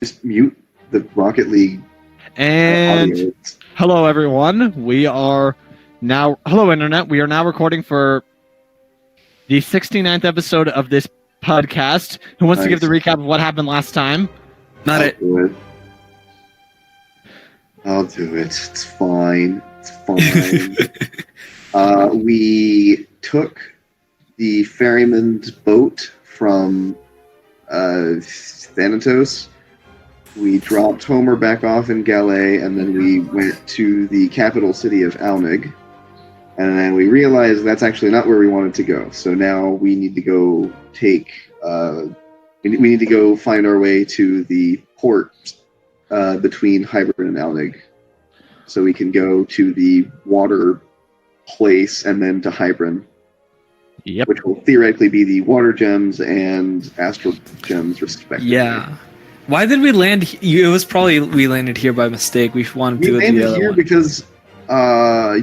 just mute the Rocket League And audio. hello, everyone. Hello, Internet. We are now recording for the 69th episode of this podcast. Who wants to give the recap of what happened last time? I'll do it. It's fine. It's fine. We took the ferryman's boat from Thanatos. We dropped Homer back off in Galay, and then we went to the capital city of Alnig. And then we realized that's actually not where we wanted to go. So now we need to go we need to go find our way to the port between Hybrid and Alnig. So we can go to the water place and then to Hybrid. Yep. Which will theoretically be the water gems and astral gems, respectively. Yeah. Why did we land? It was probably we landed here by mistake. We wanted to go to the other here one. because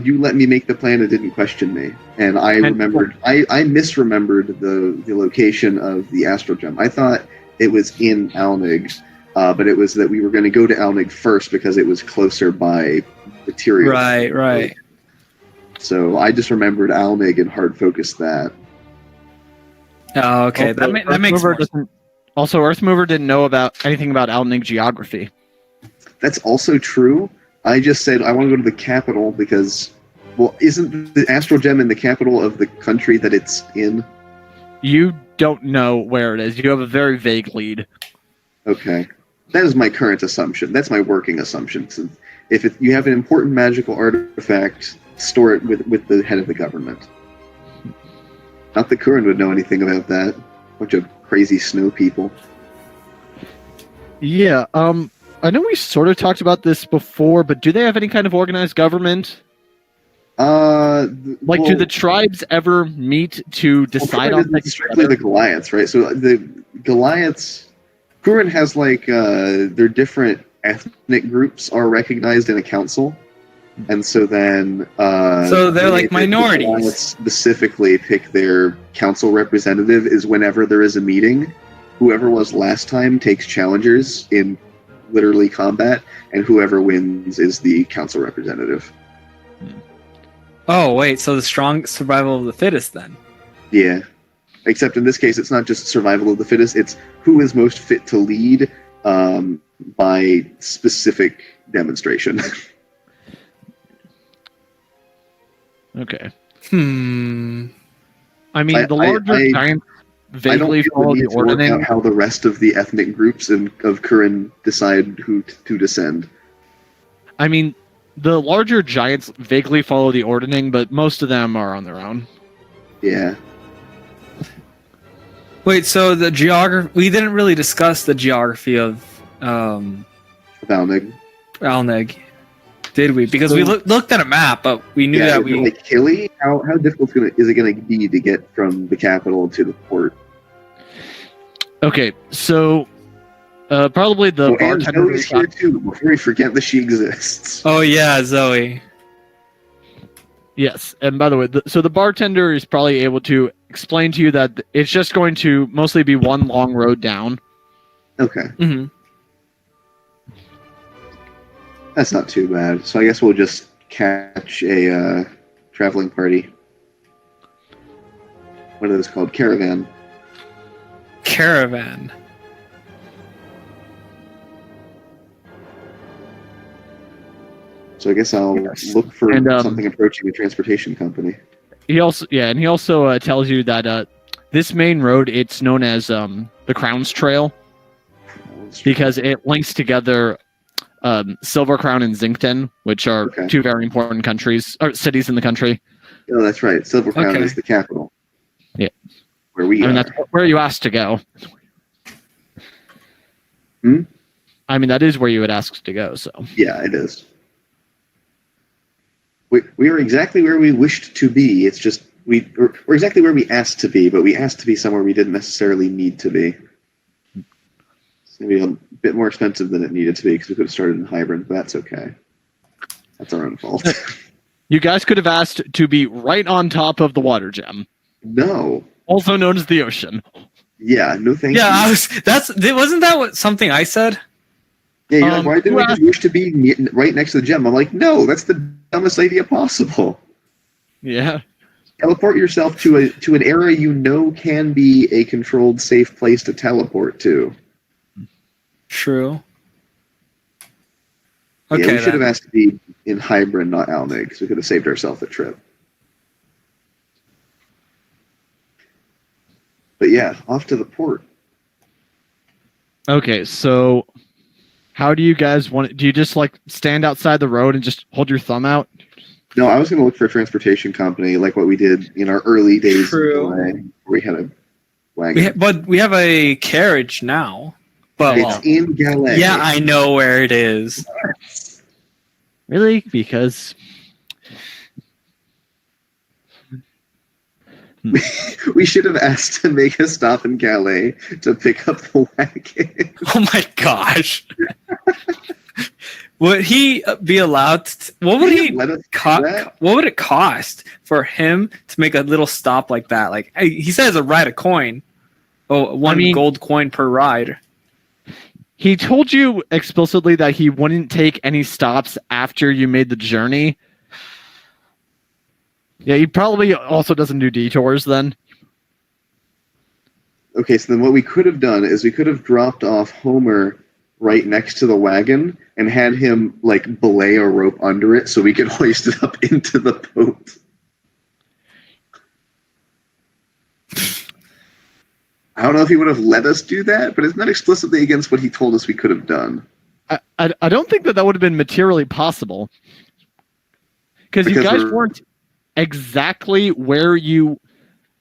you let me make the plan and didn't question me, and I misremembered the location of the astral gem. I thought it was in Alnig, but it was that we were going to go to Alnig first because it was closer by material. Right. So I just remembered Alnig and hard focused that. Oh, okay. That makes sense. Also, Earthmover didn't know anything about Alnig geography. That's also true. I just said I want to go to the capital because, well, isn't the astral gem in the capital of the country that it's in? You don't know where it is. You have a very vague lead. Okay. That is my current assumption. That's my working assumption. So if you have an important magical artifact, store it with the head of the government. Not that Curran would know anything about that. Bunch of crazy snow people. Yeah, I know we sort of talked about this before, but do they have any kind of organized government? Do the tribes ever meet to decide on things? Strictly the Goliaths, right? So the Goliaths, Curran has their different ethnic groups are recognized in a council, and so then so they're like minorities. The Goliaths specifically pick their council representative is whenever there is a meeting. Whoever was last time takes challengers in literally combat, and whoever wins is the council representative. Oh, wait, so the strong survival of the fittest then? Yeah. Except in this case, it's not just survival of the fittest, it's who is most fit to lead by specific demonstration. Okay. I mean, the larger giants vaguely follow the ordering. Out how the rest of the ethnic groups of Curran decide who to descend. I mean, the larger giants vaguely follow the ordering, but most of them are on their own. Yeah. Wait, so the geography... We didn't really discuss the geography of... Alnig. Alnig. Did we? Because we looked at a map, but we knew that we... Like hilly? How difficult is it going to be to get from the capital to the port? Okay, so probably the bartender... Zoe's here too, before we forget that she exists. Oh yeah, Zoe. Yes, and by the way, so the bartender is probably able to explain to you that it's just going to mostly be one long road down. Okay. Mm-hmm. That's not too bad. So I guess we'll just catch a traveling party. What are those called? Caravan. Caravan. So I guess I'll look for something approaching a transportation company. He also tells you that this main road, it's known as the Crown's Trail because it links together Silvercrown and Zinkton, which are two very important cities in the country. Oh, that's right. Silvercrown is the capital. Yeah. Where we are. That's where you asked to go. I mean, that is where you had asked to go, so. Yeah, it is. We are exactly where we wished to be. It's just, we're exactly where we asked to be, but we asked to be somewhere we didn't necessarily need to be. It's going to be a bit more expensive than it needed to be because we could have started in Hybrid, but that's okay. That's our own fault. You guys could have asked to be right on top of the water gem. No. Also known as the ocean. Yeah, no thank you. Yeah, wasn't that something I said? Yeah, you're like, why didn't we just wish to be right next to the gem? I'm like, no, that's the dumbest idea possible. Yeah. Teleport yourself to an area you know can be a controlled, safe place to teleport to. True. Okay, yeah, we should then. have asked to be in Hybrid, not Alnig, because we could have saved ourselves a trip. But yeah, off to the port. Okay, so how do you guys want it? Do you just like stand outside the road and just hold your thumb out? No, I was going to look for a transportation company like what we did in our early days. True. Where we had a wagon. But we have a carriage now. But it's in Galais. Yeah, I know where it is. Really? Because Hmm. We should have asked to make a stop in Galais to pick up the wagon. Oh my gosh. Would he be allowed to, what would he what would it cost for him to make a little stop like that? Like he says a ride a coin. Oh, one gold coin per ride. He told you explicitly that he wouldn't take any stops after you made the journey. Yeah, he probably also doesn't do detours then. Okay, so then what we could have done is we could have dropped off Homer right next to the wagon and had him like belay a rope under it so we could hoist it up into the boat. I don't know if he would have let us do that, but it's not explicitly against what he told us we could have done. I don't think that would have been materially possible. Because you guys weren't exactly where you...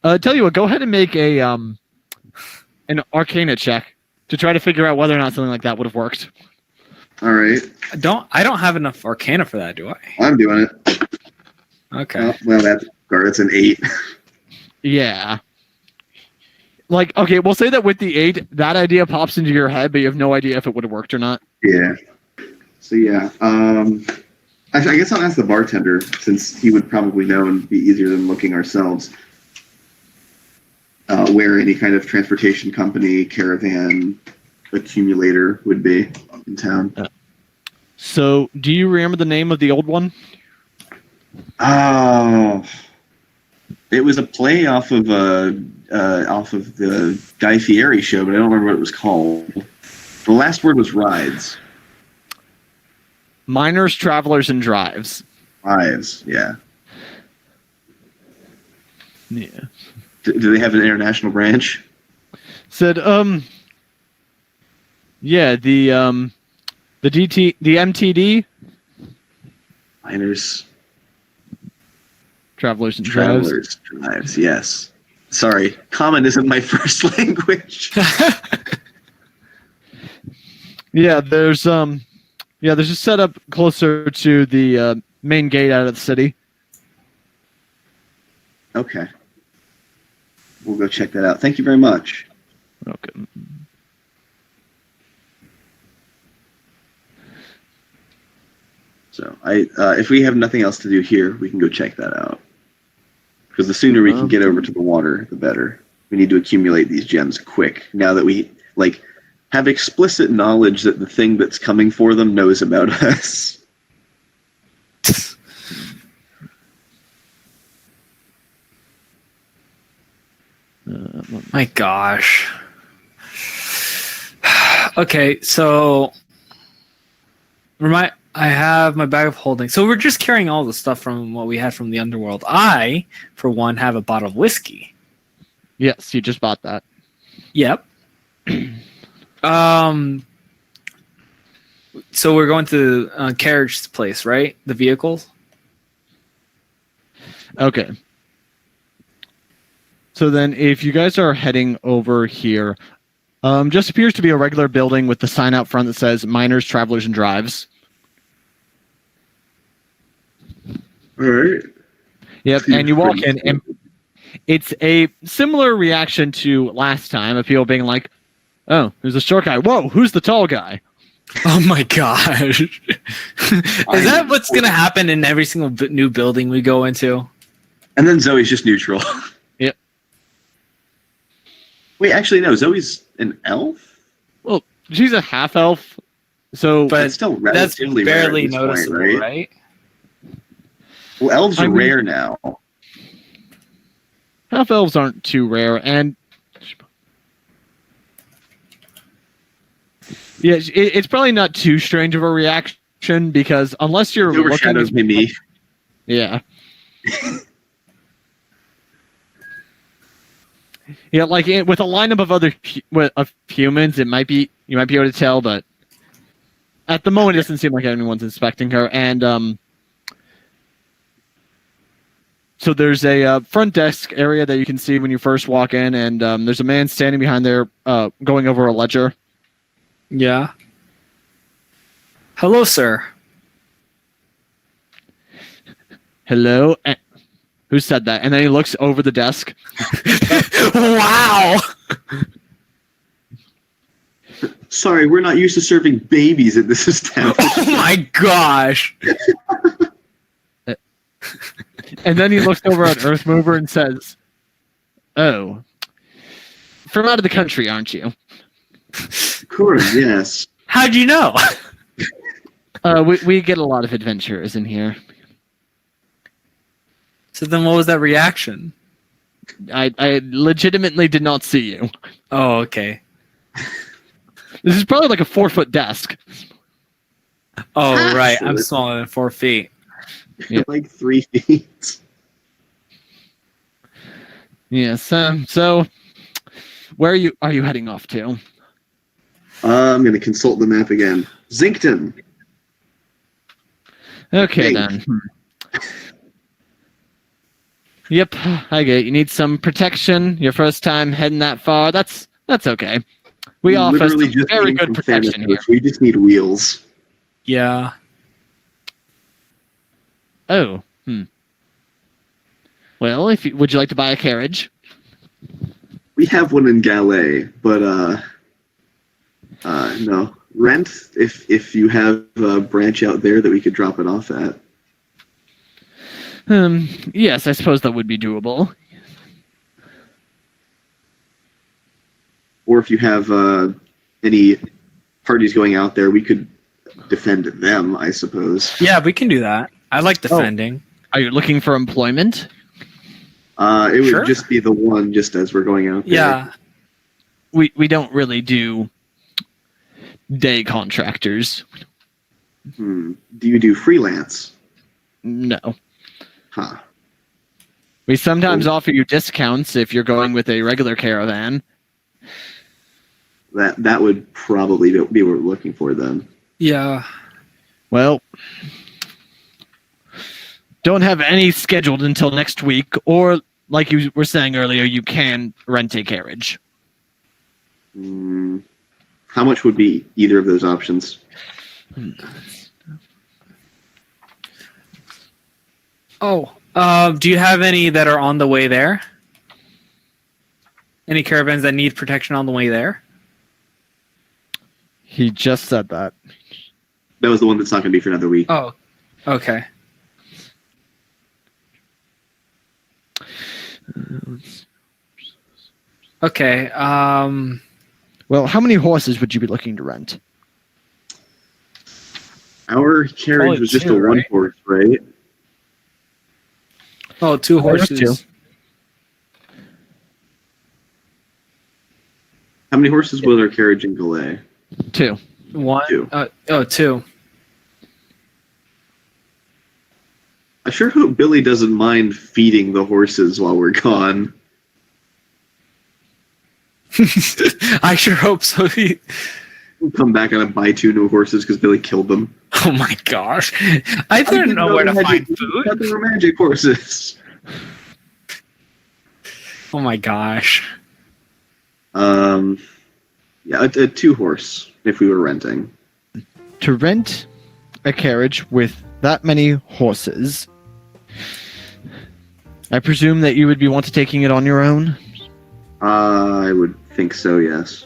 tell you what, go ahead and make a an Arcana check to try to figure out whether or not something like that would have worked. All right. I don't have enough Arcana for that, do I? I'm doing it. Okay. Well, that's an 8. Yeah. Like, okay, we'll say that with the 8, that idea pops into your head, but you have no idea if it would have worked or not. Yeah. So yeah, I guess I'll ask the bartender since he would probably know and be easier than looking ourselves. Where any kind of transportation company, caravan, accumulator would be in town. So, do you remember the name of the old one? Oh, it was a play off of the Guy Fieri show, but I don't remember what it was called. The last word was rides. Miners, Travelers, and Drives. Drives, yeah. Yeah. Do they have an international branch? Said, yeah, the MTD. Miners. Travelers and Drives. Travelers, Drives, yes. Sorry, common isn't my first language. Yeah, there's a setup closer to the main gate out of the city. Okay. We'll go check that out. Thank you very much. Okay. So if we have nothing else to do here, we can go check that out. Because the sooner we can get over to the water, the better. We need to accumulate these gems quick. Now that we have explicit knowledge that the thing that's coming for them knows about us. My gosh. Okay, so I have my bag of holding. So we're just carrying all the stuff from what we had from the underworld. I, for one, have a bottle of whiskey. Yes, you just bought that. Yep. So we're going to carriage place, right? The vehicles. Okay. So then, if you guys are heading over here, just appears to be a regular building with the sign out front that says Miners, Travelers, and Drives. All right. Yep, and you walk in, and it's a similar reaction to last time of people being like, oh, there's a short guy. Whoa, who's the tall guy? Oh my gosh. Is that what's going to happen in every single new building we go into? And then Zoe's just neutral. Yep. Wait, actually, no. Zoe's an elf? Well, she's a half elf, So, but That's still that's relatively barely rare at this noticeable, point, right? Well, elves are I mean- rare now. half elves aren't too rare, and yeah, it's probably not too strange of a reaction because unless you're It overshadows me. yeah. Yeah, like with a lineup of other of humans, you might be able to tell, but at the moment, it doesn't seem like anyone's inspecting her. And so there's a front desk area that you can see when you first walk in, and there's a man standing behind there, going over a ledger. Yeah. Hello, sir. Hello. Who said that? And then he looks over the desk. Wow. Sorry, we're not used to serving babies at this establishment. Oh my gosh. And then he looks over at Earthmover and says, "Oh, from out of the country, aren't you?" Of course, yes. How'd you know? We get a lot of adventurers in here. So then what was that reaction? I legitimately did not see you. Oh, okay. This is probably like a 4-foot desk. Oh, right. Actually. I'm smaller than 4 feet. Yeah. Like 3 feet. Yes. So, where are you heading off to? I'm going to consult the map again. Zinkton. Okay, Zink. then. Yep, I get it. You need some protection. Your first time heading that far. That's okay. We offer some Literally just very came good from protection here. Thanatos. We just need wheels. Yeah. Oh. Well, would you like to buy a carriage? We have one in Galais, but no. Rent, if you have a branch out there that we could drop it off at. Yes, I suppose that would be doable. Or if you have any parties going out there, we could defend them, I suppose. Yeah, we can do that. I like defending. Are you looking for employment? It would Sure. just be the one just as we're going out there. Yeah. We don't really do day contractors. Do you do freelance? No. Huh. We sometimes offer you discounts if you're going with a regular caravan. That would probably be what we're looking for then. Yeah. Well, don't have any scheduled until next week, or like you were saying earlier, you can rent a carriage. How much would be either of those options? Oh, do you have any that are on the way there? Any caravans that need protection on the way there? He just said that. That was the one that's not going to be for another week. Oh, okay. Okay. Well, how many horses would you be looking to rent? Our carriage Probably was just two, a one right? horse, right? Oh, 2 Horses. horses. How many horses was our carriage in Galais? 2. 1. Two. 2. I sure hope Billy doesn't mind feeding the horses while we're gone. I sure hope so. We'll come back and buy 2 new horses because Billy killed them. Oh my gosh. I didn't know where to find food. They were magic horses. Oh my gosh. Yeah, a 2 horse if we were renting. To rent a carriage with that many horses, I presume that you would be wanting to taking it on your own? I would think so, yes.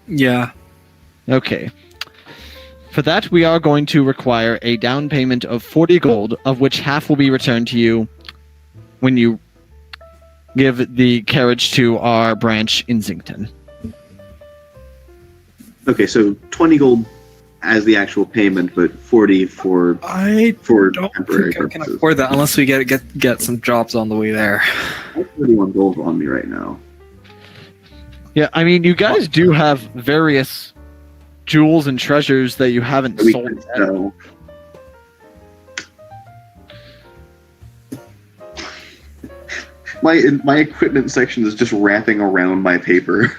Yeah. Okay. For that, we are going to require a down payment of 40 gold, of which half will be returned to you when you give the carriage to our branch in Zinkton. Okay, so 20 gold as the actual payment, but 40 for I don't temporary think I can purposes. afford that unless we get some jobs on the way there. I have 31 gold on me right now. Yeah, I mean, you guys do have various jewels and treasures that you haven't That we sold can yet. sell. My equipment section is just wrapping around my paper.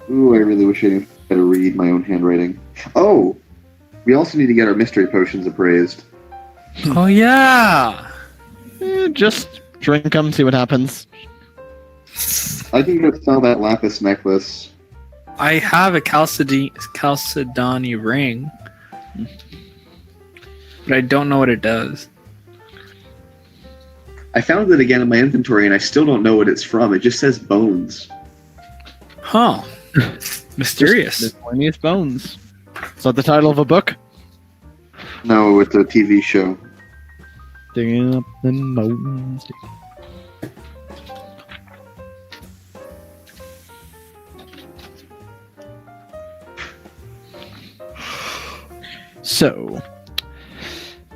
Ooh, I really wish I knew how to read my own handwriting. Oh! We also need to get our mystery potions appraised. Oh yeah. Just drink them, see what happens. I can go sell that lapis necklace. I have a Chalcedony ring, but I don't know what it does. I found it again in my inventory, and I still don't know what it's from. It just says bones. Huh. Mysterious. Miscellaneous Bones. Is that the title of a book? No, it's a TV show. Digging up the bones. So,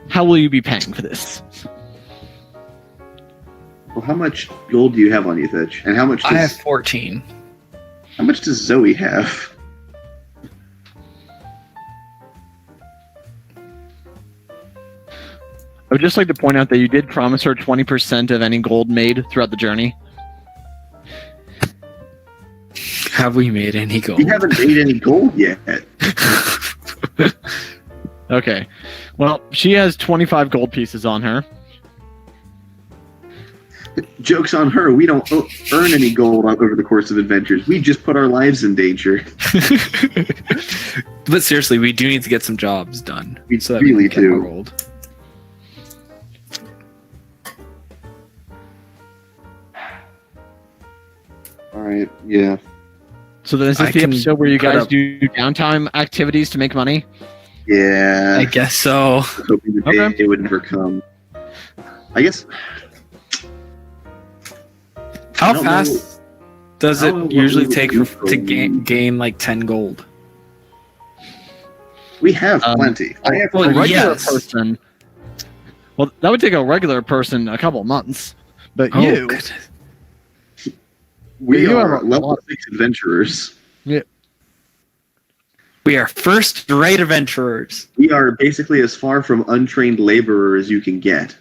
how will you be paying for this? Well, how much gold do you have on you, Fitch? And how much I have 14. How much does Zoe have? I would just like to point out that you did promise her 20% of any gold made throughout the journey. Have we made any gold? We haven't made any gold yet. Okay. Well, she has 25 gold pieces on her. Joke's on her. We don't earn any gold over the course of adventures. We just put our lives in danger. But seriously, we do need to get some jobs done. We so that really we can get more do. gold. Alright, yeah. So then is this I the can episode where you put guys up- do downtime activities to make money? Yeah. I guess so. I was hoping the day Okay. it would never come. I guess... How don't fast does I it don't know what usually we would take do to gain like 10 gold? We have plenty. I have Well, a Well, regular yes. person. Well, that would take a regular person a couple months. But Oh, you, goodness. we you are have a level lot. 6 adventurers. We are first-rate adventurers. We are basically as far from untrained laborer as you can get.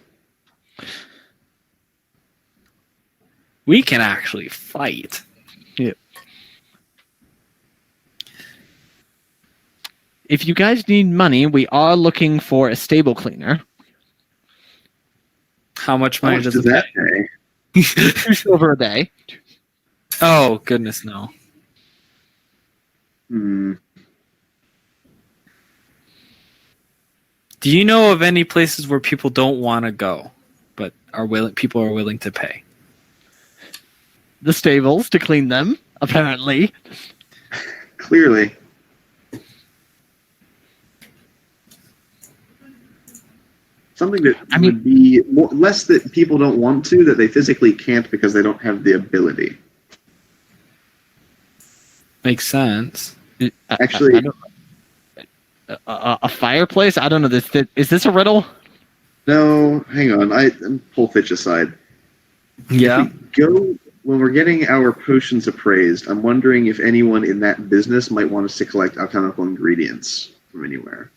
We can actually fight. if you guys need money, we are looking for a stable cleaner. How much How money much does does it that pay? pay? 2 silver a day. Oh, goodness, no. Hmm. Do you know of any places where people don't want to go, but people are willing to pay? The stables to clean them, apparently. Clearly. Something that would be less that people don't want to, that they physically can't because they don't have the ability. Makes sense. Actually, a fireplace? I don't know. Is this a riddle? no, hang on. I'm pull Fitch aside. Yeah. When we're getting our potions appraised, I'm wondering if anyone in that business might want us to collect alchemical ingredients from anywhere.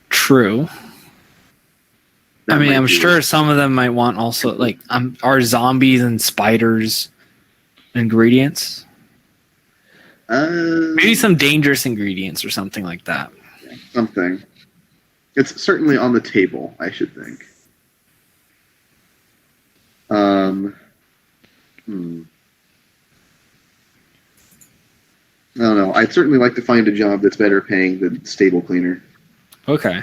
True. That I mean, might I'm be- sure some of them might want also, like, are zombies and spiders ingredients? Maybe some dangerous ingredients or something like that. Something. It's certainly on the table, I should think. I don't know. I'd certainly like to find a job that's better paying than stable cleaner. Okay.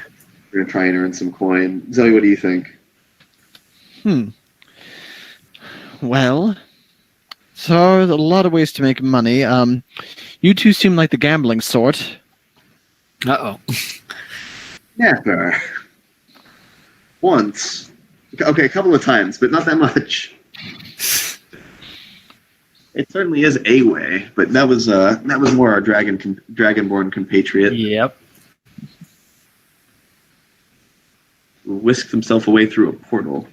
We're gonna try and earn some coin. Zoe, what do you think? Well, so there's a lot of ways to make money. You two seem like the gambling sort. Uh-oh. Never. Once. Okay, a couple of times, but not that much. It certainly is a way, but that was more our dragonborn compatriot. Yep. Whisked himself away through a portal.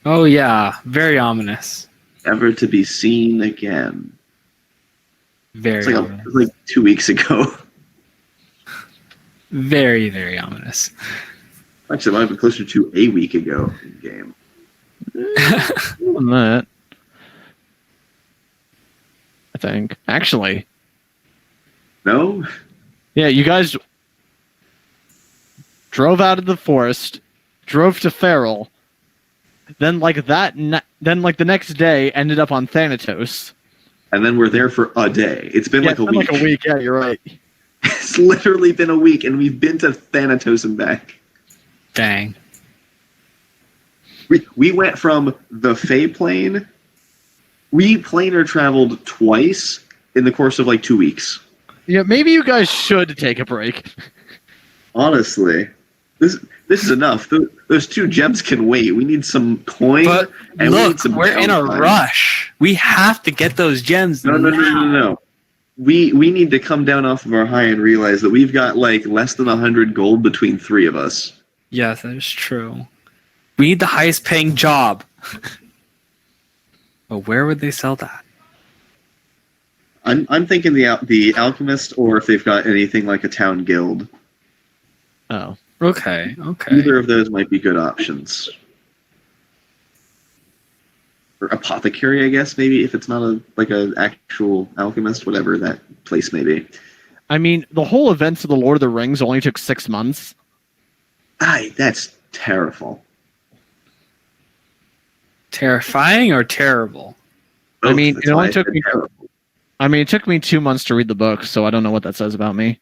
Oh yeah, very ominous. Never to be seen again. Very ominous. It was like 2 weeks ago. Very, very ominous. Actually, it might have been closer to a week ago in game. That. I think. Actually. No? Yeah, you guys drove out of the forest, drove to Feral, then the next day ended up on Thanatos. And then we're there for a day. It's been like a week. Like a week, yeah, you're right. It's literally been a week, and we've been to Thanatos and back. Dang. We went from the Fey Plane. We planar traveled twice in the course of like 2 weeks. Yeah, maybe you guys should take a break. Honestly, this is enough. Those 2 gems can wait. We need some coin. But and look, we're in a rush. We have to get those gems. No. We need to come down off of our high and realize that we've got like less than 100 gold between 3 of us. Yes, that is true. We need the highest paying job. But where would they sell that? I'm thinking the alchemist, or if they've got anything like a town guild. Oh. Okay. Either of those might be good options. Or apothecary, I guess, maybe, if it's not an actual alchemist, whatever that place may be. I mean, the whole events of the Lord of the Rings only took 6 months. That's terrible. Terrifying or terrible? Both. I mean, That's it only why took me. terrible. I mean, it took me 2 months to read the book, so I don't know what that says about me.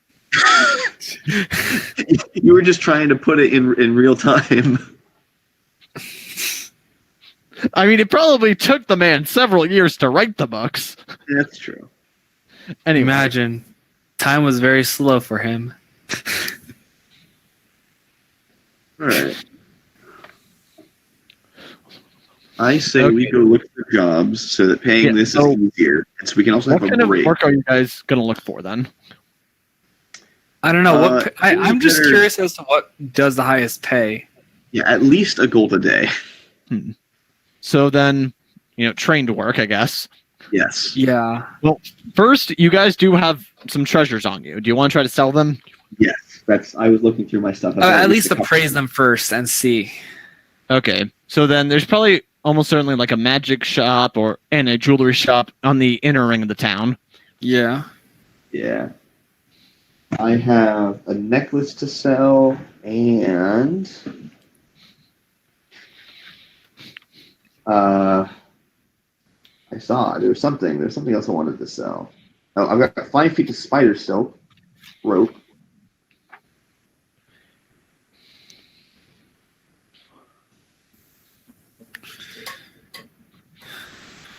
You were just trying to put it in real time. I mean, it probably took the man several years to write the books. That's true. Anyway. Imagine. Time was very slow for him. All right. I say we go look for jobs so that paying this is easier. And so we can also have a break. What kind of work are you guys going to look for then? I don't know. I'm just curious as to what does the highest pay. Yeah, at least a gold a day. So then, trained work, I guess. Yes. Yeah. Well, first, you guys do have some treasures on you. Do you want to try to sell them? Yes. I was looking through my stuff. At least appraise them first and see. Okay. So then there's probably almost certainly like a magic shop and a jewelry shop on the inner ring of the town. Yeah. Yeah. I have a necklace to sell and I saw there's something else I wanted to sell. Oh, I've got 5 feet of spider silk rope.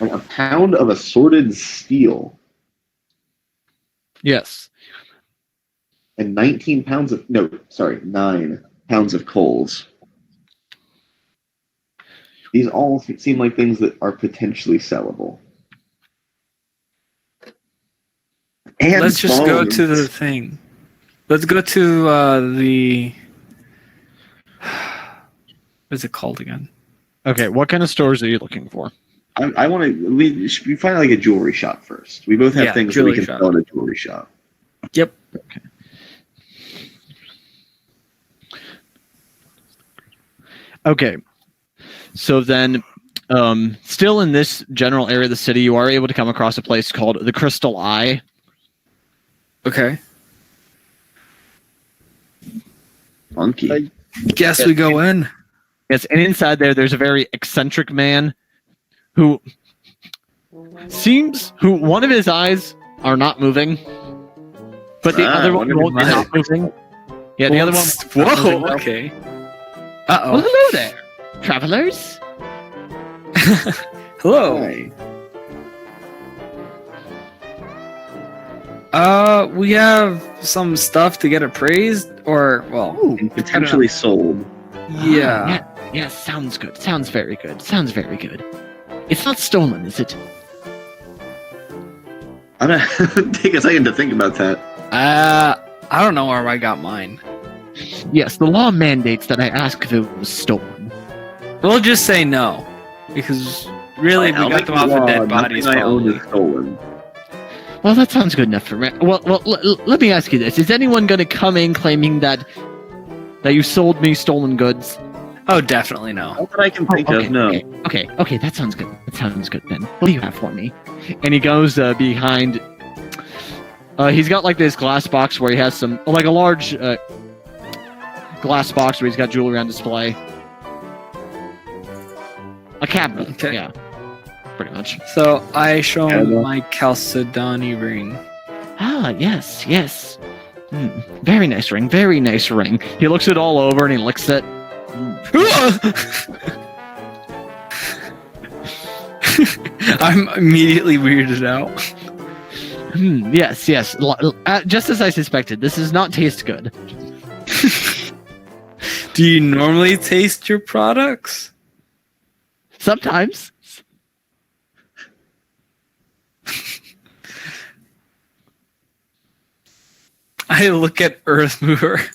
And a pound of assorted steel. Yes. And 9 pounds of coals. These all seem like things that are potentially sellable. And let's just go to the thing. Let's go to the... What is it called again? Okay, what kind of stores are you looking for? I want to... We find like a jewelry shop first. We both have things that we can sell in a jewelry shop. Yep. Okay. Okay. So then, still in this general area of the city, you are able to come across a place called the Crystal Eye. Okay. Funky. Guess we go in. Yes, and inside there's a very eccentric man who one of his eyes are not moving, but the other one is not moving. Yeah, the other one. Whoa. Okay. Uh-oh. Well, hello there, travelers. Hello. Hi. We have some stuff to get appraised, or and potentially sold. Yeah. Yeah, sounds good. Sounds very good. It's not stolen, is it? I'm gonna take a second to think about that. I don't know where I got mine. Yes, the law mandates that I ask if it was stolen. We'll just say no, because really we got them off of dead bodies. I own is stolen. Well, that sounds good enough for me. Well, let me ask you this: is anyone going to come in claiming that you sold me stolen goods? Oh, definitely no. Not that I can think of. No. Okay. That sounds good. That sounds good then. What do you have for me? And he goes behind. He's got like this glass box where he has some, like a large glass box where he's got jewelry on display. A cabinet. Okay. Yeah. Pretty much. So I show him my Chalcedony ring. Ah, yes. Very nice ring. Very nice ring. He looks it all over and he licks it. I'm immediately weirded out. Yes. Just as I suspected, this does not taste good. Do you normally taste your products? Sometimes. I look at Earthmover.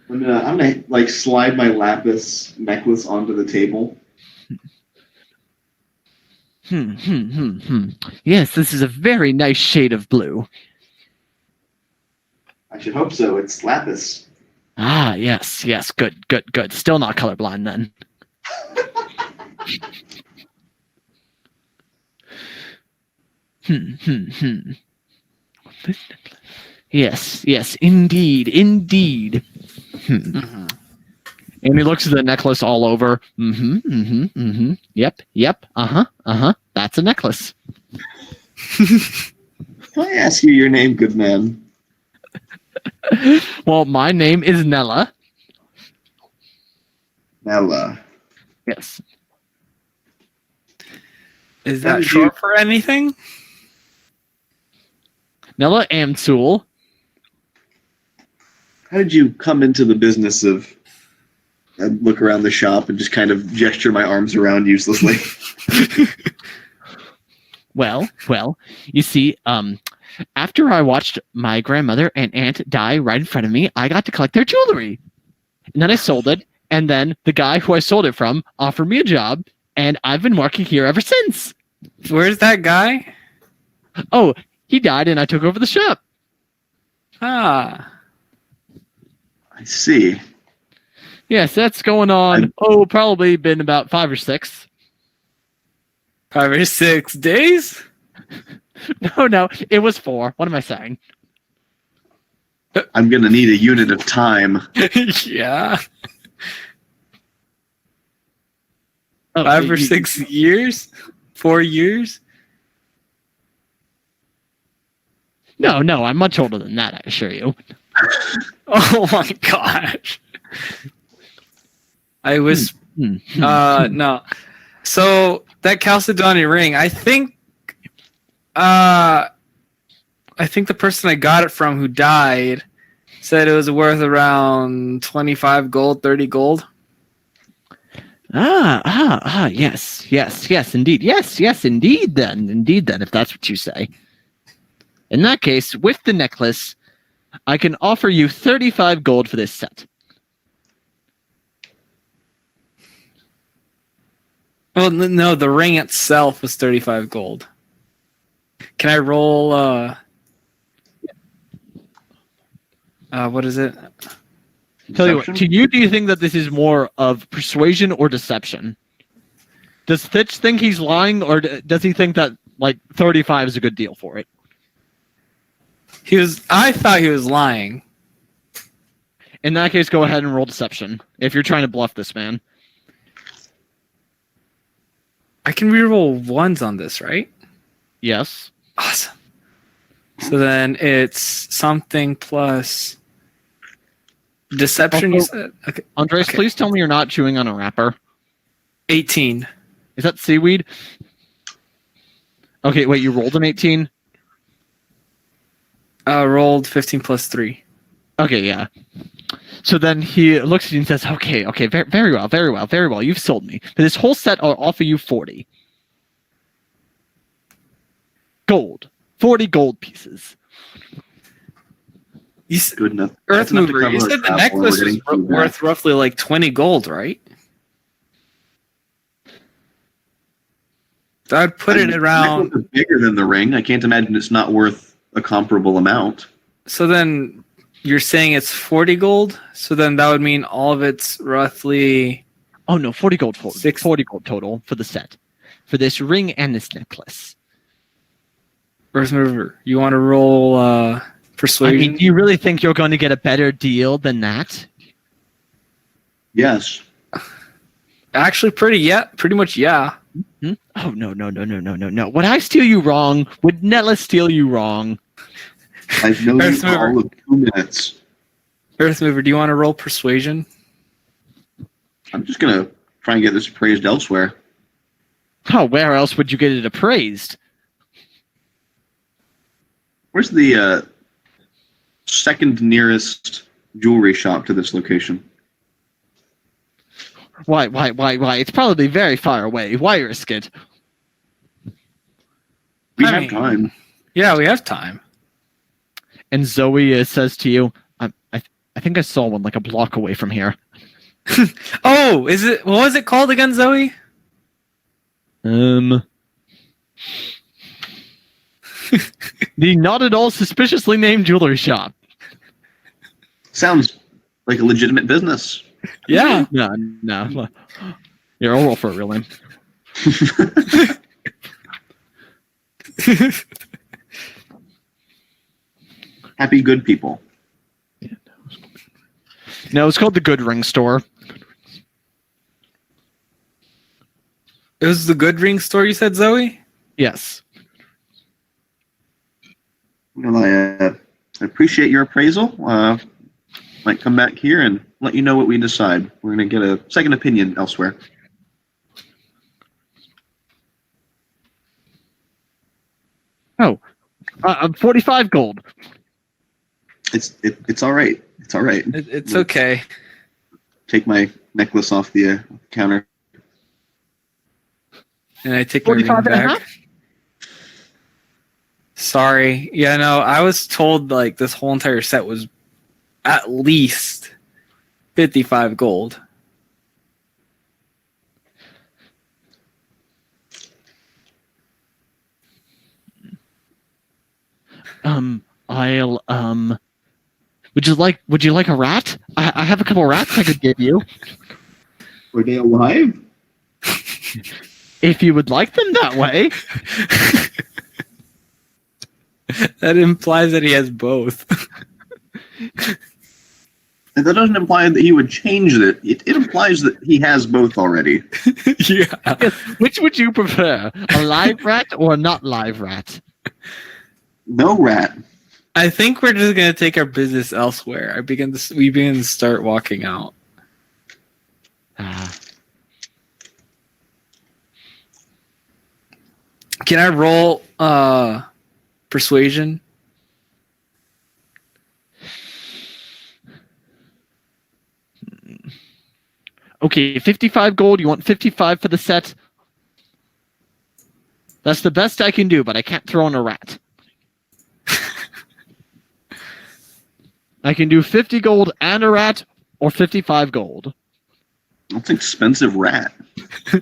I'm gonna like slide my lapis necklace onto the table. Yes, this is a very nice shade of blue. I should hope so. It's lapis. Ah, yes. Good. Still not colorblind then. Yes, indeed. Mm-hmm. And he looks at the necklace all over. Yep. That's a necklace. Can I ask you your name, good man? Well, my name is Nella. Nella. Yes. Is that short for anything? Nella Amsul. How did you come into the business of look around the shop and just kind of gesture my arms around uselessly? Well, you see, after I watched my grandmother and aunt die right in front of me, I got to collect their jewelry. And then I sold it, and then the guy who I sold it from offered me a job, and I've been working here ever since. Where's that guy? Oh, he died and I took over the shop. Ah. I see. Yes, that's going on, probably been about 5 or 6. 5 or 6 days? No, it was 4. What am I saying? I'm gonna need a unit of time. Yeah. Oh, 5 or 6 years? 4 years? No, I'm much older than that, I assure you. Oh my gosh. I was no. So that Chalcedony ring, I think the person I got it from who died said it was worth around 25 gold, 30 gold. Yes, indeed. Yes, indeed then, if that's what you say. In that case, with the necklace, I can offer you 35 gold for this set. Well, no, the ring itself was 35 gold. Can I roll, what is it? Tell you what, to you, do you think that this is more of persuasion or deception? Does Fitch think he's lying, or does he think that, 35 is a good deal for it? I thought he was lying. In that case, go ahead and roll deception, if you're trying to bluff this man. I can reroll ones on this, right? Yes. Awesome. So then it's something plus deception, you said? Okay. Andres, please tell me you're not chewing on a wrapper. 18. Is that seaweed? Okay, wait, you rolled an 18? Rolled 15 plus 3. Okay, yeah. So then he looks at you and says, okay, very well. You've sold me. For this whole set, I'll offer you 40. Gold. 40 gold pieces. Good enough. Earth Mover, you said the necklace was worth roughly like 20 gold, right? So I'd put it around. The necklace is bigger than the ring. I can't imagine it's not worth a comparable amount. So then you're saying it's 40 gold? So then that would mean all of it's roughly... Oh no, 40 gold. 40 gold total for the set. For this ring and this necklace. Earth Mover, you want to roll persuasion? I mean, do you really think you're going to get a better deal than that? Yes. Actually, pretty much, yeah. Hmm? Oh, no. Would I steal you wrong? Would Netla steal you wrong? I've known you for all of 2 minutes. Earth Mover, do you want to roll persuasion? I'm just going to try and get this appraised elsewhere. Oh, where else would you get it appraised? Where's the second nearest jewelry shop to this location? Why? It's probably very far away. Why risk it? We have time. Yeah, we have time. And Zoe says to you, I think I saw one like a block away from here. Oh, is it? What was it called again, Zoe? The not at all suspiciously named jewelry shop. Sounds like a legitimate business. Yeah. No. Here, I'll roll for a real name. Happy good people. No, it's called the Good Ring Store. It was the Good Ring Store, you said, Zoe? Yes. Well, I appreciate your appraisal. Might come back here and let you know what we decide. We're going to get a second opinion elsewhere. Oh, 45 gold. It's all right. It's all right. It's okay. Take my necklace off the counter. And I take my ring back. Sorry. Yeah, no, I was told like this whole entire set was at least 55 gold. Would you like a rat? I have a couple rats I could give you. Are they alive? If you would like them that way. That implies that he has both. And that doesn't imply that he would change it. It implies that he has both already. Yeah. Yes. Which would you prefer? A live rat or a not live rat? No rat. I think we're just gonna take our business elsewhere. We begin to start walking out. Can I roll persuasion? Okay, 55 gold. You want 55 for the set? That's the best I can do, but I can't throw in a rat. I can do 50 gold and a rat, or 55 gold. That's an expensive rat. What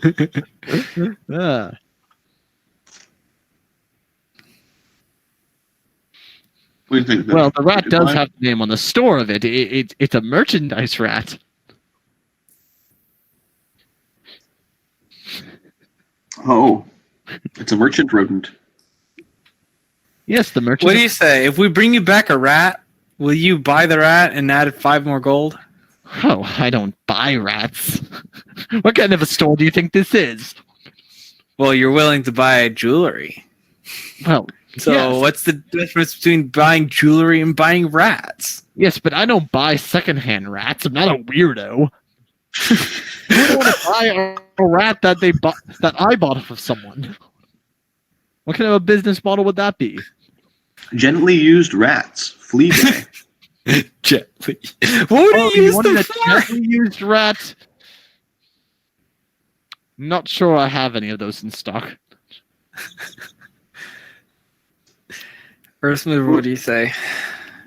do you think? Well, the rat does have the name on the store of it. It's a merchandise rat. Oh, it's a merchant rodent. Yes, the merchant. What do you say? If we bring you back a rat, will you buy the rat and add 5 more gold? Oh, I don't buy rats. What kind of a store do you think this is? Well, you're willing to buy jewelry. Well, so yes. What's the difference between buying jewelry and buying rats? Yes, but I don't buy secondhand rats. I'm not a weirdo. I don't want to buy a rat that I bought off of someone. What kind of a business model would that be? Gently used rats. Flea bag. Gently. What would you use them for? Gently used rat? Not sure I have any of those in stock. First move, what do you say?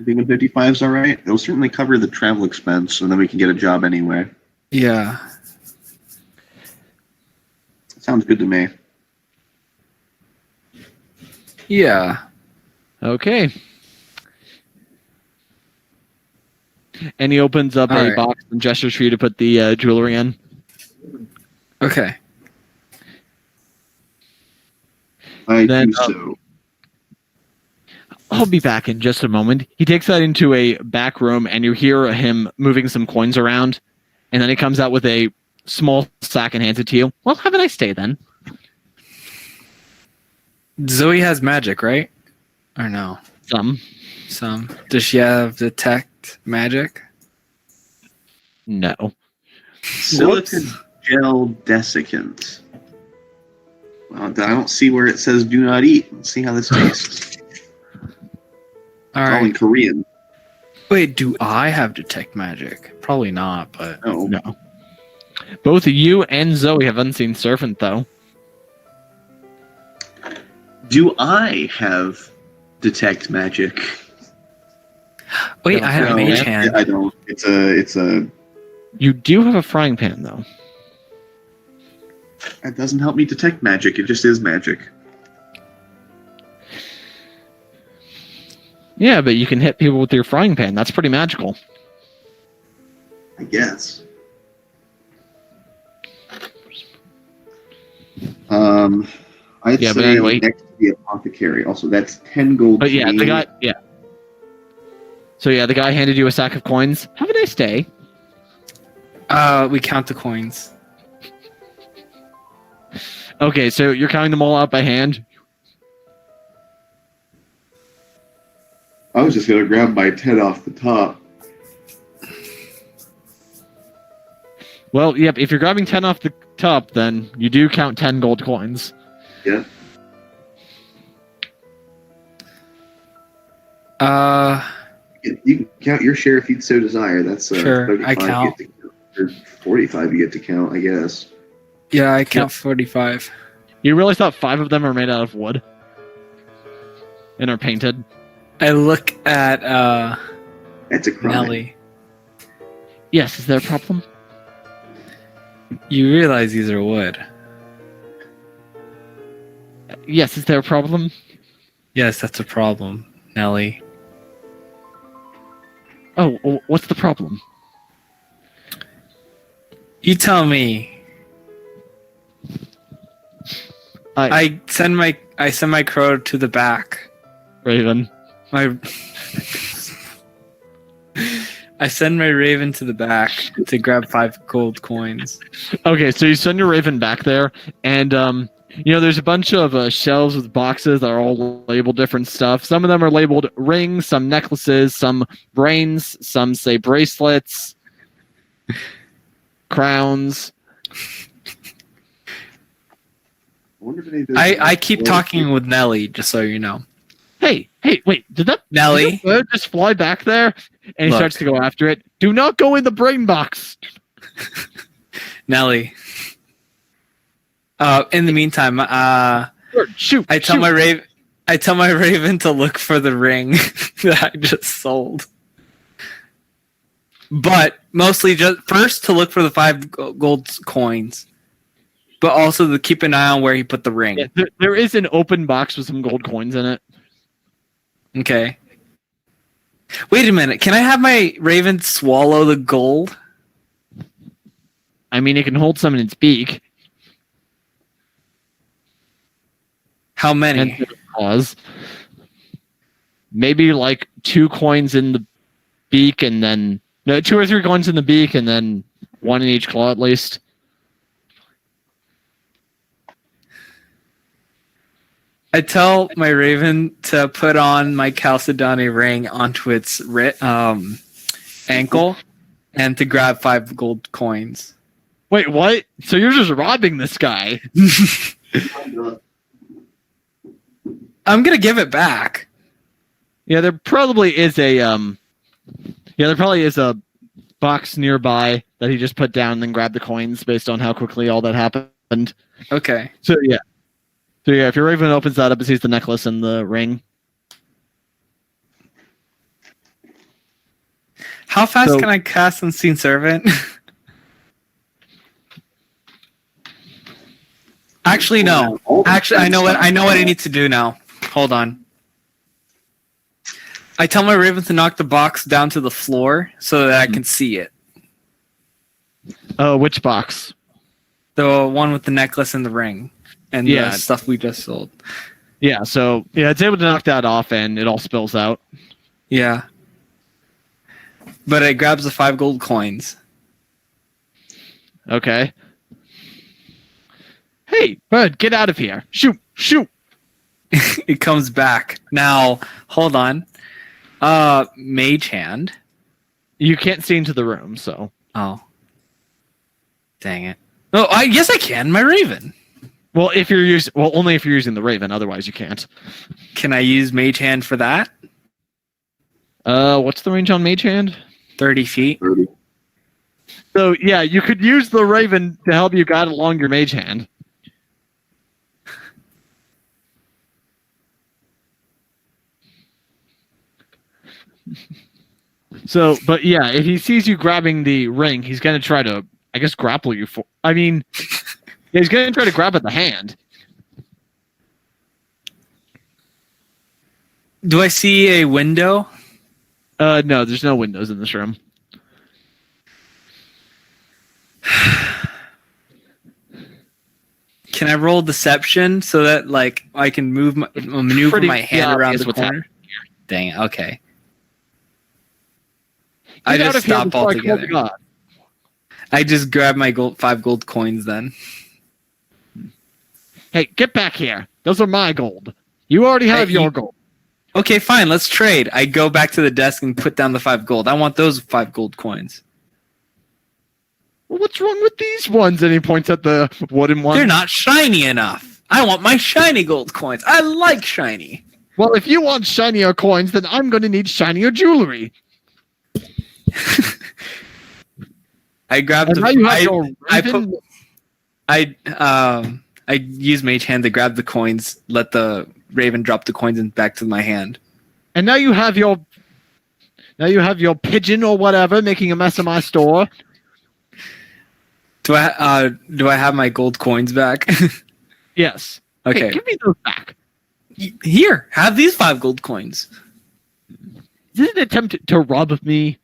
Being a 55 is all right. It'll certainly cover the travel expense, and then we can get a job anyway. Yeah. Sounds good to me. Yeah. Okay. And he opens up a box and gestures for you to put the jewelry in. Okay. I do so. I'll be back in just a moment. He takes that into a back room, and you hear him moving some coins around. And then he comes out with a small sack and hands it to you. Well, have a nice day then. Zoe has magic, right? Or no? Some. Does she have detect magic? No. Silicon gel desiccant. Well, I don't see where it says do not eat. Let's see how this tastes. All it's all in Korean. Wait, do I have detect magic? Probably not, but... No. Both you and Zoe have unseen servant, though. Do I have detect magic? Wait, I have mage hand. I don't. It's a. You do have a frying pan, though. That doesn't help me detect magic. It just is magic. Yeah, but you can hit people with your frying pan. That's pretty magical. I guess. I'd say anyway, next to the apothecary. Also, that's 10 gold. But yeah, the guy. Yeah. So yeah, the guy handed you a sack of coins. Have a nice day. We count the coins. Okay, so you're counting them all out by hand. I was just gonna grab my 10 off the top. Well, yep. If you're grabbing 10 off the top, then you do count 10 gold coins. Yeah. You can count your share if you'd so desire. That's sure. I count. Or 45 you get to count, I guess. Yeah, I count 45. You really thought 5 of them are made out of wood and are painted? I look at that's a crime. Nelly. Yes, is there a problem? You realize these are wood. Yes, is there a problem? Yes, that's a problem, Nelly. Oh, what's the problem? You tell me. I send my crow to the back. Raven. I send my raven to the back to grab 5 gold coins. Okay, so you send your raven back there, and there's a bunch of shelves with boxes that are all labeled different stuff. Some of them are labeled rings, some necklaces, some brains, some say bracelets, crowns. I keep talking with Nelly, just so you know. Hey, wait, did that Nelly bird just fly back there? And he starts to go after it. Do not go in the brain box. Nelly. In the meantime, shoot. I tell my raven to look for the ring that I just sold. But mostly just first to look for the 5 gold coins. But also to keep an eye on where he put the ring. Yeah, there is an open box with some gold coins in it. Okay. Wait a minute. Can I have my raven swallow the gold? I mean, it can hold some in its beak. How many? Pause. Maybe like 2 coins in the beak, and then 2 or 3 coins in the beak, and then 1 in each claw at least. I tell my raven to put on my Chalcedony ring onto its ankle and to grab 5 gold coins. Wait, what? So you're just robbing this guy? I'm gonna give it back. Yeah, there probably is a box nearby that he just put down and then grabbed the coins based on how quickly all that happened. Okay. So yeah, if your raven opens that up and sees the necklace and the ring. How fast can I cast Unseen Servant? Actually, no. Actually, I know what I need to do now. Hold on. I tell my Raven to knock the box down to the floor so that I can see it. Which box? The one with the necklace and the ring and the stuff we just sold. Yeah, so it's able to knock that off and it all spills out. Yeah. But it grabs the 5 gold coins. Okay. Hey, bird, get out of here. Shoot. It comes back. Now, hold on. Mage hand. You can't see into the room, so. Oh. Dang it. Oh, I guess I can. My Raven. Well, only if you're using the Raven. Otherwise, you can't. Can I use Mage Hand for that? What's the range on Mage Hand? 30 feet. 30. So, yeah, you could use the Raven to help you guide along your Mage Hand. So, but yeah, if he sees you grabbing the ring, he's going to try to, I guess, grapple you for... I mean, he's going to try to grab at the hand. Do I see a window? No, there's no windows in this room. Can I roll deception so that like I can maneuver my hand around the corner? Dang it, okay. I just stop altogether. I just grab my 5 gold coins then. Hey, get back here. Those are my gold. You already have your gold. Okay, fine. Let's trade. I go back to the desk and put down the 5 gold. I want those 5 gold coins. Well, what's wrong with these ones? And he points at the wooden ones. They're not shiny enough. I want my shiny gold coins. I like shiny. Well, if you want shinier coins, then I'm going to need shinier jewelry. I grabbed I use Mage Hand to grab the coins, let the Raven drop the coins back to my hand. And now you have your pigeon or whatever making a mess of my store. Do I have my gold coins back? Yes. Okay. Hey, give me those back. Here, have these 5 gold coins. Is this an attempt to rob me?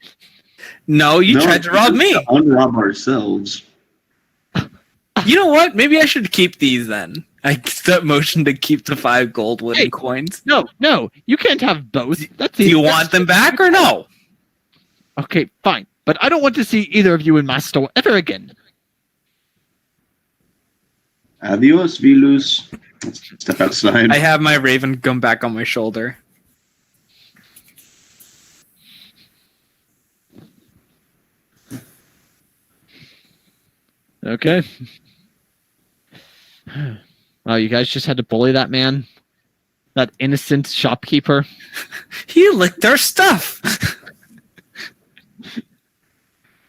No, you tried to rob me. To unrob ourselves. You know what? Maybe I should keep these then. I step motion to keep the 5 gold wooden coins. No, you can't have both. Do you want them back or no? Okay, fine. But I don't want to see either of you in my store ever again. Adios, Vilus. Let's step outside. I have my Raven come back on my shoulder. Okay. Wow, you guys just had to bully that man? That innocent shopkeeper? He licked our stuff!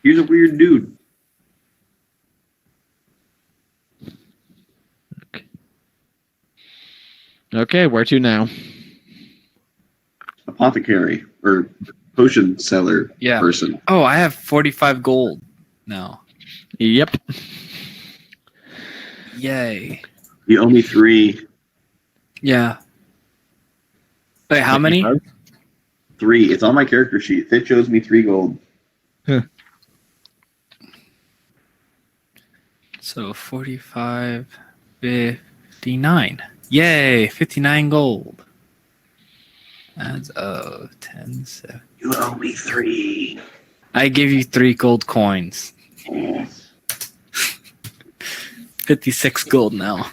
He's a weird dude. Okay, where to now? Apothecary, or potion seller person. Oh, I have 45 gold now. Yep. Yay. The only 3. Yeah. Wait, how many? 3. It's on my character sheet. It shows me 3 gold. Huh. So 45, 59. Yay, 59 gold. That's 10, 7. You owe me 3. I give you 3 gold coins. 56 gold now.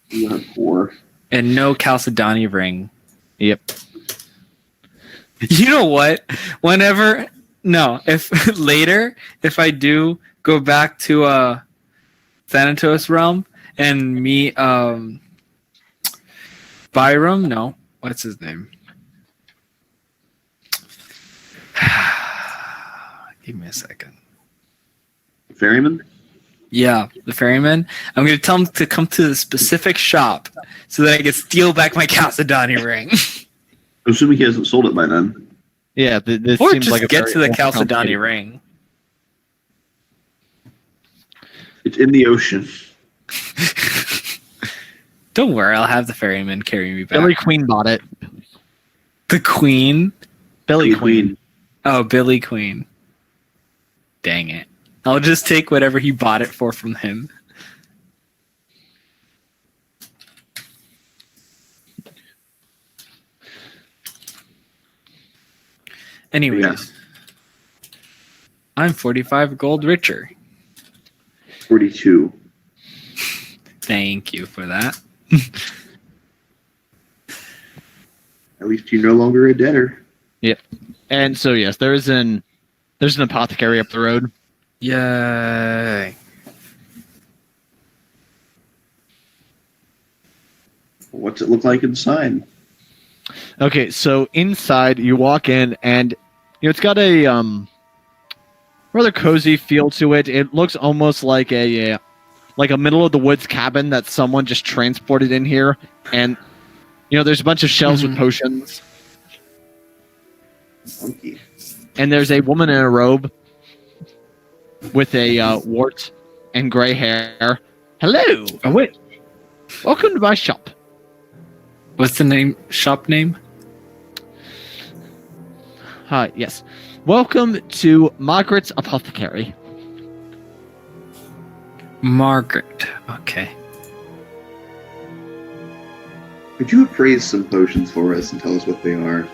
You have 4. And no Chalcedony ring. Yep. You know what? If later, if I do go back to Thanatos realm and meet Byram, no, what's his name? Give me a second. Ferryman? Yeah, the ferryman. I'm going to tell him to come to the specific shop so that I can steal back my Chalcedony ring. I'm assuming he hasn't sold it by then. Yeah, this or seems just like a get to the very Chalcedony complicated- ring. It's in the ocean. Don't worry, I'll have the ferryman carry me back. Billy Queen bought it. The Queen? Billy Queen. Oh, Billy Queen. Dang it. I'll just take whatever he bought it for from him. Anyways, Yeah. I'm 45 gold richer. 42. Thank you for that. At least you're no longer a debtor. Yep. And so yes, there's an apothecary up the road. Yay. What's it look like inside? Okay, so inside you walk in and it's got a rather cozy feel to it. It looks almost like a middle of the woods cabin that someone just transported in here, and there's a bunch of shelves with potions. Funky. And there's a woman in a robe with a wart and gray hair. Hello. Oh, wait. Welcome to my shop. What's the shop name? Yes. Welcome to Margaret's Apothecary. Margaret. Okay. Could you appraise some potions for us and tell us what they are?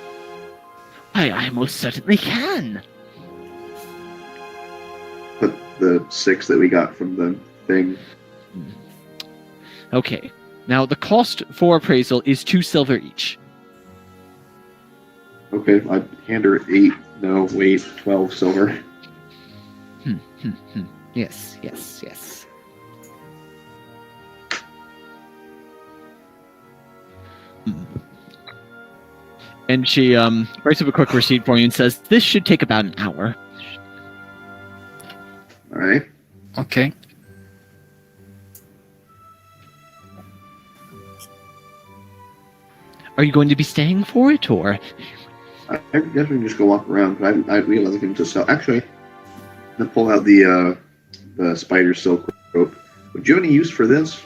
I most certainly can. But the 6 that we got from the thing. Okay. Now, the cost for appraisal is 2 silver each. Okay, I'd hand her 8. No, wait, 12 silver. Yes, yes, yes. And she writes up a quick receipt for you and says, this should take about an hour. Alright. Okay. Are you going to be staying for it, or? I guess we can just go walk around, but I realize I can just sell. Actually, I'm gonna pull out the spider silk rope. Would you have any use for this?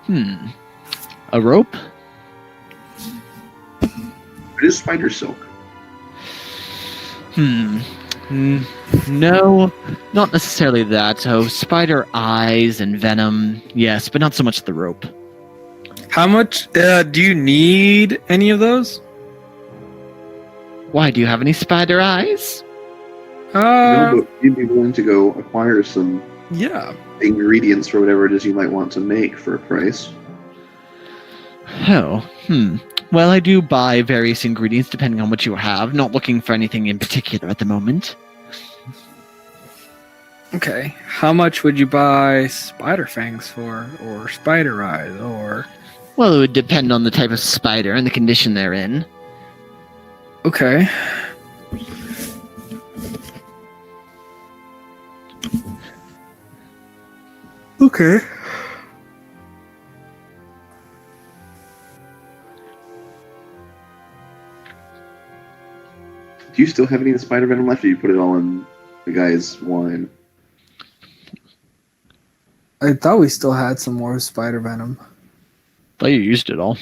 A rope? It is spider silk. No, not necessarily that. Oh, spider eyes and venom, yes, but not so much the rope. How much do you need any of those? Why, do you have any spider eyes? No, but you'd be willing to go acquire some Yeah. ingredients for whatever it is you might want to make for a price. Oh, Well, I do buy various ingredients depending on what you have. Not looking for anything in particular at the moment. Okay. How much would you buy spider fangs for, or spider eyes, or? Well, it would depend on the type of spider and the condition they're in. Okay. Okay. Do you still have any of the spider venom left, or you put it all in the guy's wine? I thought we still had some more spider venom. Thought you used it all.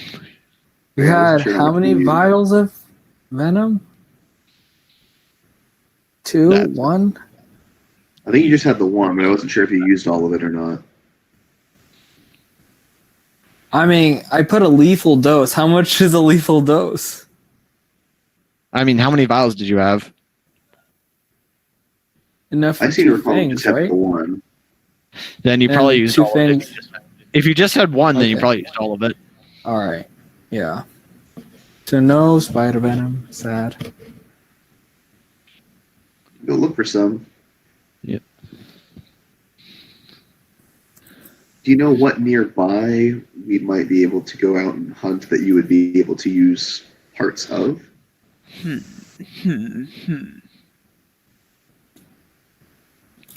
We Yeah, I had wasn't sure how what many you used. vials of venom? 2? That's- 1? I think you just had the one, but I wasn't sure if you used all of it or not. I mean, I put a lethal dose. How much is a lethal dose? I mean, how many vials did you have? Enough for I seem to 2 recall you things, just had right? the one. Then you And probably used 2 all of it. things. If you just had one, then you Okay. probably used all of it. All right. Yeah. So no spider venom. Sad. Go look for some. Yep. Do you know what nearby we might be able to go out and hunt that you would be able to use parts of?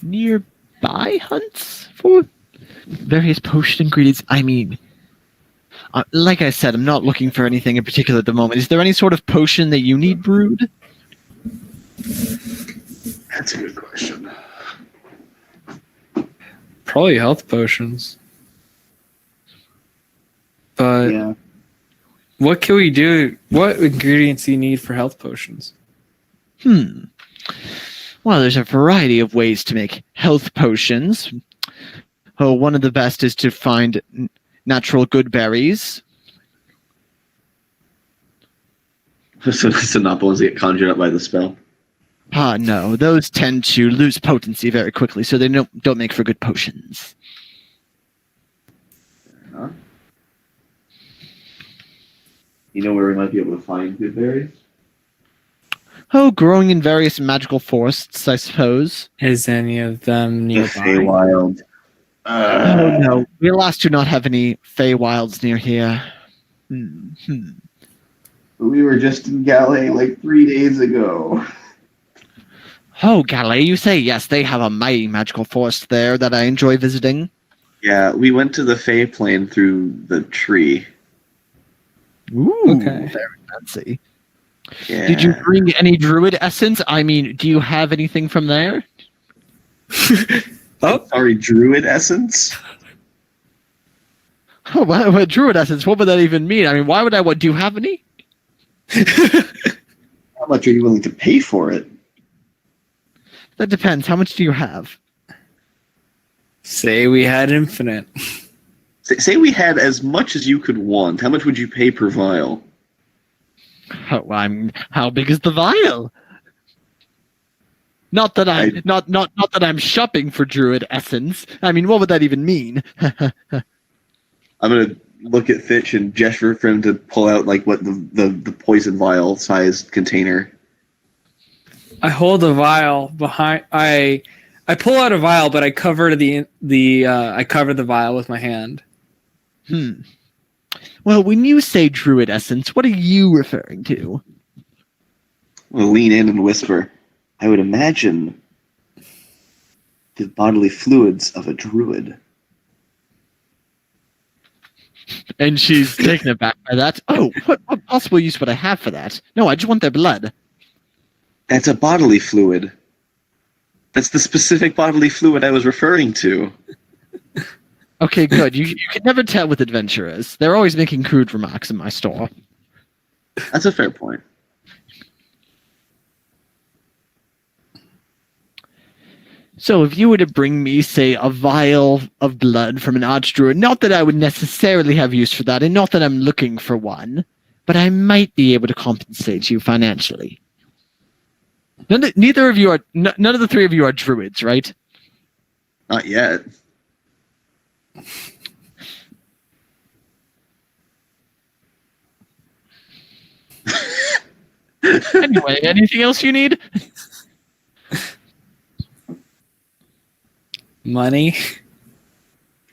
Nearby hunts for various potion ingredients. I mean, Like I said, I'm not looking for anything in particular at the moment. Is there any sort of potion that you need brewed? That's a good question. Probably health potions. But Yeah. what can we do? What ingredients do you need for health potions? Well, there's a variety of ways to make health potions. Oh, one of the best is to find natural good berries. So it's not the ones that get conjured up by the spell. No, those tend to lose potency very quickly, so they don't make for good potions. Huh? You know where we might be able to find good berries? Oh, growing in various magical forests, I suppose. Is any of them The nearby? Feywild. Oh no, we alas do not have any Feywilds near here. We were just in Galay like 3 days ago. Oh, Galay, you say? Yes, they have a mighty magical forest there that I enjoy visiting. Yeah, we went to the Fey Plane through the tree. Ooh, Okay. very fancy. Yeah. Did you bring any druid essence? I mean, do you have anything from there? Oh, Sorry, druid essence? Oh, what druid essence? What would that even mean? I mean, why would I? What? Do you have any? How much are you willing to pay for it? That depends. How much do you have? say we had infinite. Say we had as much as you could want. How much would you pay per vial? Oh, how big is the vial? Not that not that I'm shopping for druid essence. I mean, what would that even mean? I'm gonna look at Fitch and gesture for him to pull out like what the poison vial sized container. I hold a vial behind. I pull out a vial, but I cover I cover the vial with my hand. Well, when you say druid essence, what are you referring to? We'll lean in and whisper. I would imagine the bodily fluids of a druid. And she's taken aback by that. Oh, what possible use would I have for that? No, I just want their blood. That's a bodily fluid. That's the specific bodily fluid I was referring to. Okay, good. You can never tell with adventurers. They're always making crude remarks in my store. That's a fair point. So if you were to bring me, say, a vial of blood from an archdruid, not that I would necessarily have use for that, and not that I'm looking for one, but I might be able to compensate you financially. None of the three of you are druids, right? Not yet. Anyway, anything else you need? Money.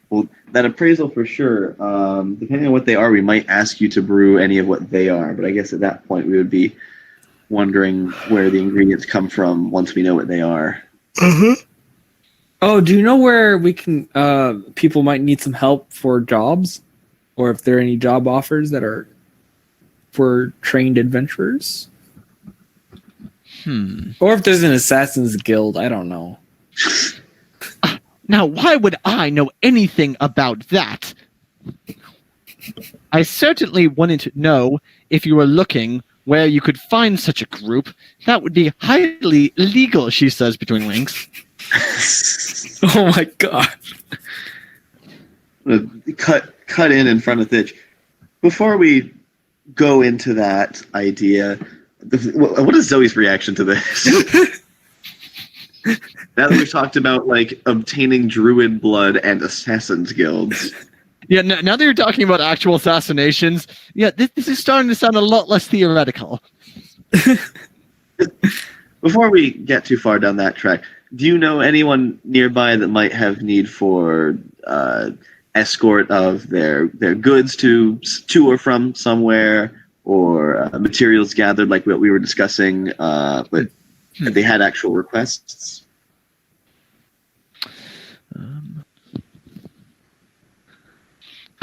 Well, that appraisal for sure. Depending on what they are, we might ask you to brew any of what they are. But I guess at that point, we would be wondering where the ingredients come from once we know what they are. Oh, do you know where we can? People might need some help for jobs, or if there are any job offers that are for trained adventurers, or if there's an assassin's guild. I don't know. Now, why would I know anything about that? I certainly wanted to know if you were looking where you could find such a group. That would be highly illegal, she says between winks. Oh my god. Cut in front of Thitch. Before we go into that idea, what is Zoe's reaction to this? Now that we've talked about like obtaining druid blood and assassins guilds. Yeah, now that you're talking about actual assassinations, yeah, this is starting to sound a lot less theoretical. Before we get too far down that track, do you know anyone nearby that might have need for escort of their goods to or from somewhere, or materials gathered like what we were discussing, but they had actual requests?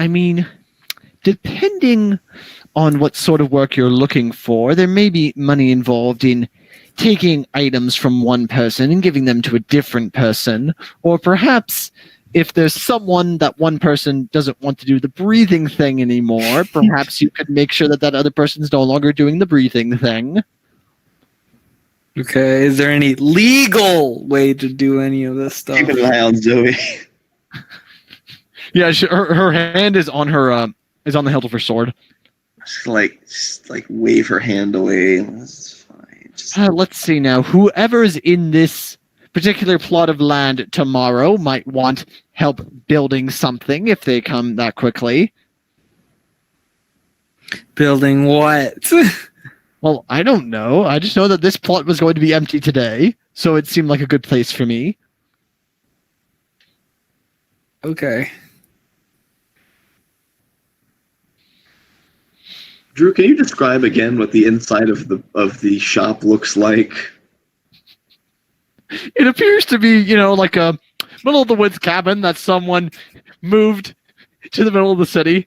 I mean, depending on what sort of work you're looking for, there may be money involved in taking items from one person and giving them to a different person, or perhaps if there's someone that one person doesn't want to do the breathing thing anymore, perhaps you could make sure that that other person's no longer doing the breathing thing. Okay, is there any legal way to do any of this stuff? Keep an eye on Zoe. Yeah, her hand is on her is on the hilt of her sword. Just like wave her hand away. That's fine. Let's see now. Whoever's in this particular plot of land tomorrow might want help building something if they come that quickly. Building what? Well, I don't know. I just know that this plot was going to be empty today, so it seemed like a good place for me. Okay. Drew, can you describe again what the inside of the shop looks like? It appears to be, like a middle of the woods cabin that someone moved to the middle of the city.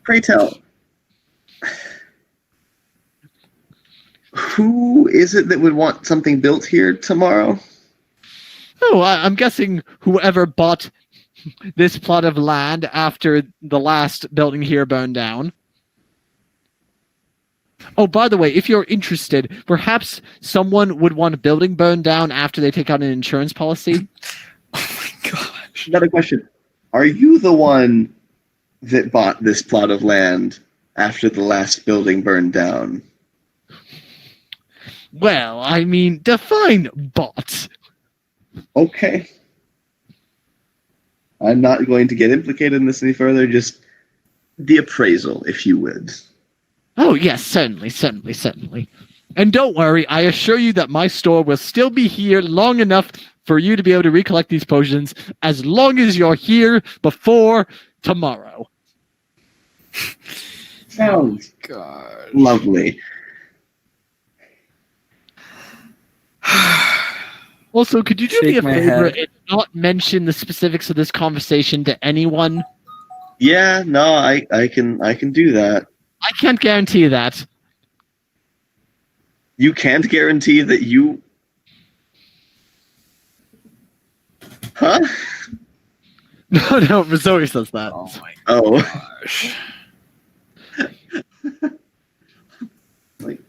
Pray tell, who is it that would want something built here tomorrow? Oh, I'm guessing whoever bought this plot of land after the last building here burned down. Oh, by the way, if you're interested, perhaps someone would want a building burned down after they take out an insurance policy. Oh my gosh. Another question. Are you the one that bought this plot of land after the last building burned down? Well, I mean, define bought. Okay. I'm not going to get implicated in this any further, just the appraisal, if you would. Oh, yes, certainly. And don't worry, I assure you that my store will still be here long enough for you to be able to recollect these potions as long as you're here before tomorrow. Sounds God. lovely. Also, could you do me a my favor head. and not mention the specifics of this conversation to anyone? Yeah, no, I can do that. I can't guarantee that. You can't guarantee that you... Huh? No, Zoe says that. Oh my Oh. gosh. Like,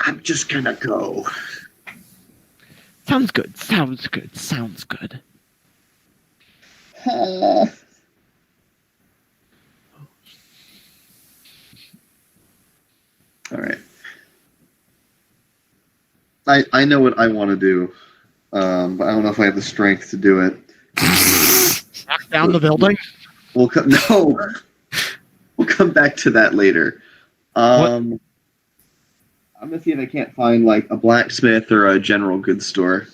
I'm just gonna go. Sounds good. All right. I know what I want to do, but I don't know if I have the strength to do it. Knock down the building? We'll come back to that later. I'm gonna see if I can't find like a blacksmith or a general goods store.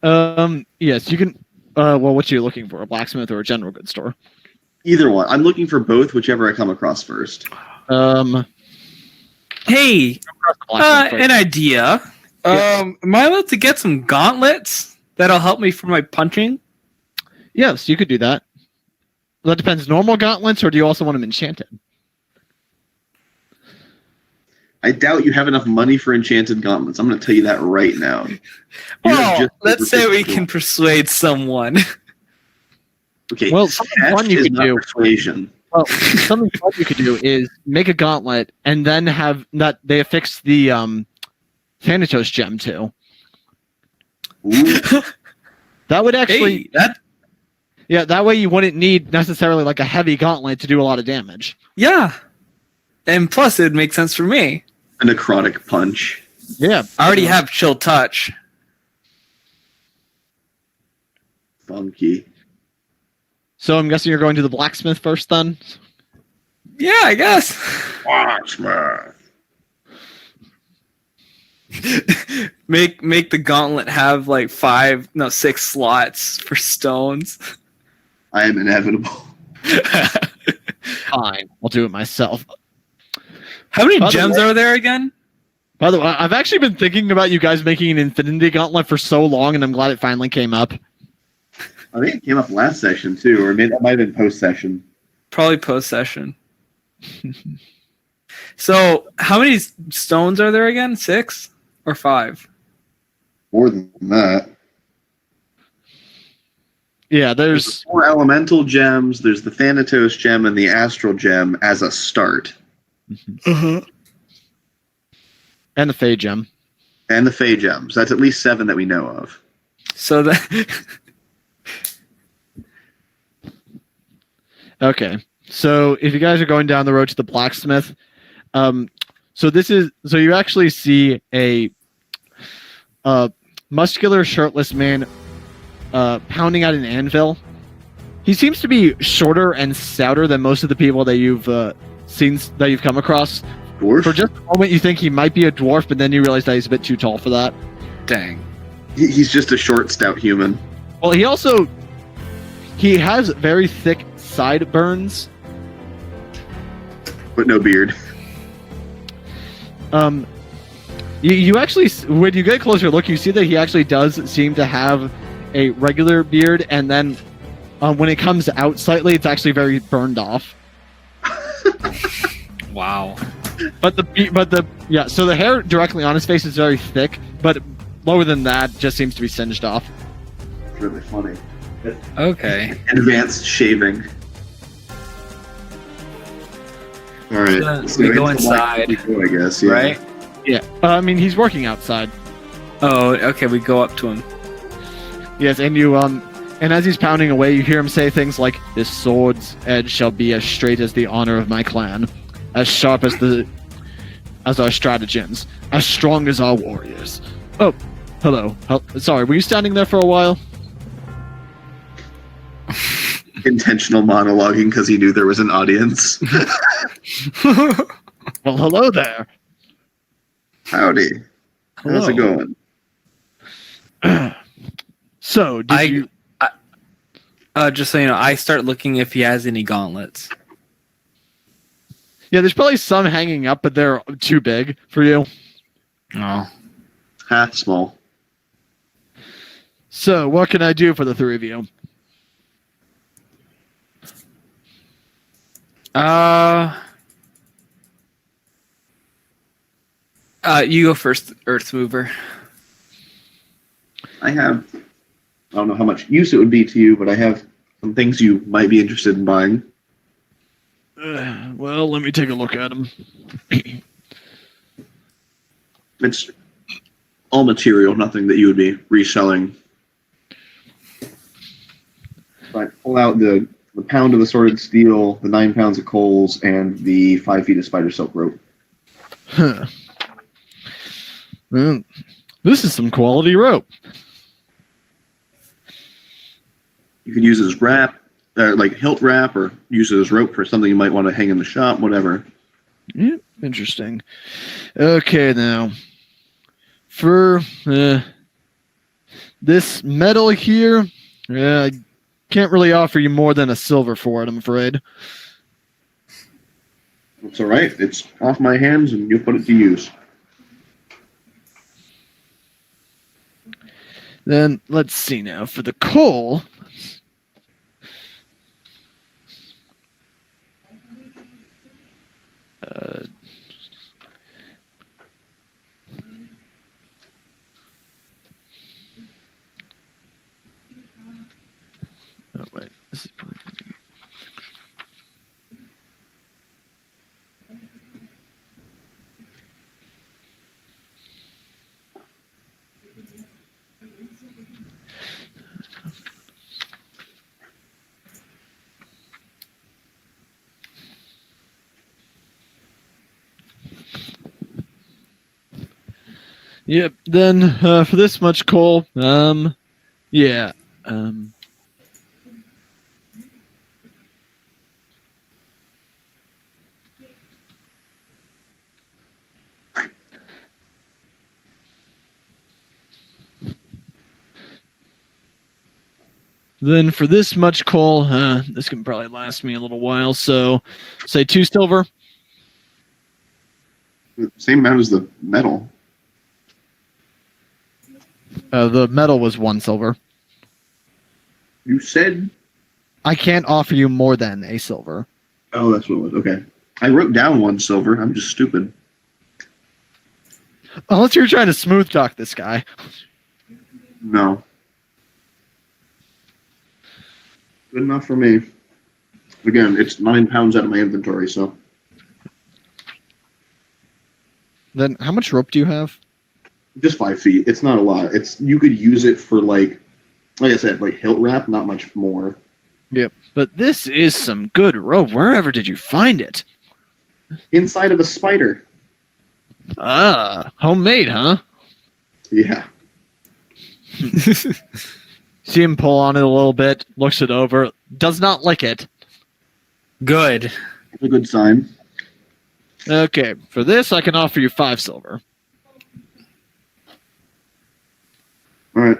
Yes, you can. Well, what are you looking for? A blacksmith or a general goods store? Either one. I'm looking for both, whichever I come across first. Hey, an idea. Am I allowed to get some gauntlets that'll help me for my punching? Yes, you could do that. That depends. Normal gauntlets, or do you also want them enchanted? I doubt you have enough money for enchanted gauntlets. I'm going to tell you that right now. Well, let's say we can persuade someone. Okay, well, something fun you could do. Persuasion. Well, something fun you could do is make a gauntlet and then have that they affix the Thanatos gem to. Ooh. That would actually that way you wouldn't need necessarily like a heavy gauntlet to do a lot of damage. Yeah. And plus it would make sense for me. A necrotic punch. Yeah. I already have chill touch. Funky. So I'm guessing you're going to the blacksmith first then? Yeah, I guess. Blacksmith. Make the gauntlet have like 6 slots for stones. I am inevitable. Fine. I'll do it myself. How many gems are there again? By the way, I've actually been thinking about you guys making an Infinity Gauntlet for so long, and I'm glad it finally came up. I think it came up last session too, or maybe that might have been post session. Probably post session. So, how many stones are there again? 6 or 5? More than that. Yeah, there's 4 elemental gems. There's the Thanatos gem and the Astral gem as a start. And the Fey gem. And the Fey gems. That's at least 7 that we know of. So that. Okay. So if you guys are going down the road to the blacksmith, so you actually see a muscular, shirtless man pounding out an anvil. He seems to be shorter and stouter than most of the people that you've come across. Dwarf? For just a moment, you think he might be a dwarf, but then you realize that he's a bit too tall for that. Dang. He's just a short, stout human. Well, he has very thick sideburns. But no beard. You actually, when you get a closer look, you see that he actually does seem to have a regular beard, and then when it comes out slightly, it's actually very burned off. Wow. So the hair directly on his face is very thick, but lower than that just seems to be singed off. It's really funny. Okay. Advanced shaving. All right. So we go inside, I guess, yeah. right? Yeah. I mean, he's working outside. Oh, okay. We go up to him. Yes, and you and as he's pounding away, you hear him say things like, "This sword's edge shall be as straight as the honor of my clan, as sharp as our stratagems, as strong as our warriors." Oh, hello. Sorry, were you standing there for a while? Intentional monologuing because he knew there was an audience. Well, hello there. Howdy. Hello. How's it going? So, just so you know, I start looking if he has any gauntlets. Yeah, there's probably some hanging up, but they're too big for you. Oh. Half small. So, what can I do for the three of you? You go first, Earth Mover. I don't know how much use it would be to you, but I have some things you might be interested in buying. Well, let me take a look at them. It's all material, nothing that you would be reselling. So I pull out the pound of assorted steel, the 9 pounds of coals, and the 5 feet of spider silk rope. Huh. Well, this is some quality rope. You could use it as wrap, like hilt wrap, or use it as rope for something you might want to hang in the shop, whatever. Yeah, interesting. Okay, now. For this metal here, I can't really offer you more than a silver for it, I'm afraid. It's all right. It's off my hands, and you'll put it to use. Then, let's see now. For the coal... oh, wait. This is probably... Yep, then for this much coal, yeah. Then for this much coal, this can probably last me a little while, so say 2 silver. Same amount as the metal. The metal was 1 silver. You said... I can't offer you more than a silver. Oh, that's what it was. Okay. I wrote down 1 silver. I'm just stupid. Unless you're trying to smooth talk this guy. No. Good enough for me. Again, it's 9 pounds out of my inventory, so... Then how much rope do you have? Just 5 feet. It's not a lot. You could use it for like I said, like hilt wrap, not much more. Yep. But this is some good rope. Wherever did you find it? Inside of a spider. Ah, homemade, huh? Yeah. See him pull on it a little bit, looks it over, does not like it. Good. It's a good sign. Okay, for this I can offer you 5 silver. All right.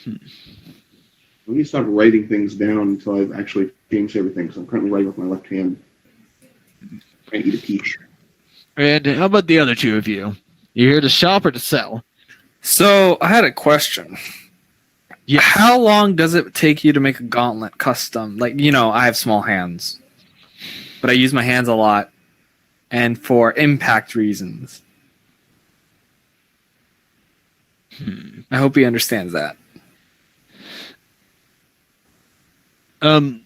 Let me stop writing things down until I've actually changed everything, because I'm currently writing with my left hand. I eat a peach. And how about the other 2 of you? You here to shop or to sell? So, I had a question. Yeah. How long does it take you to make a gauntlet custom? Like, I have small hands, but I use my hands a lot, and for impact reasons. I hope he understands that. To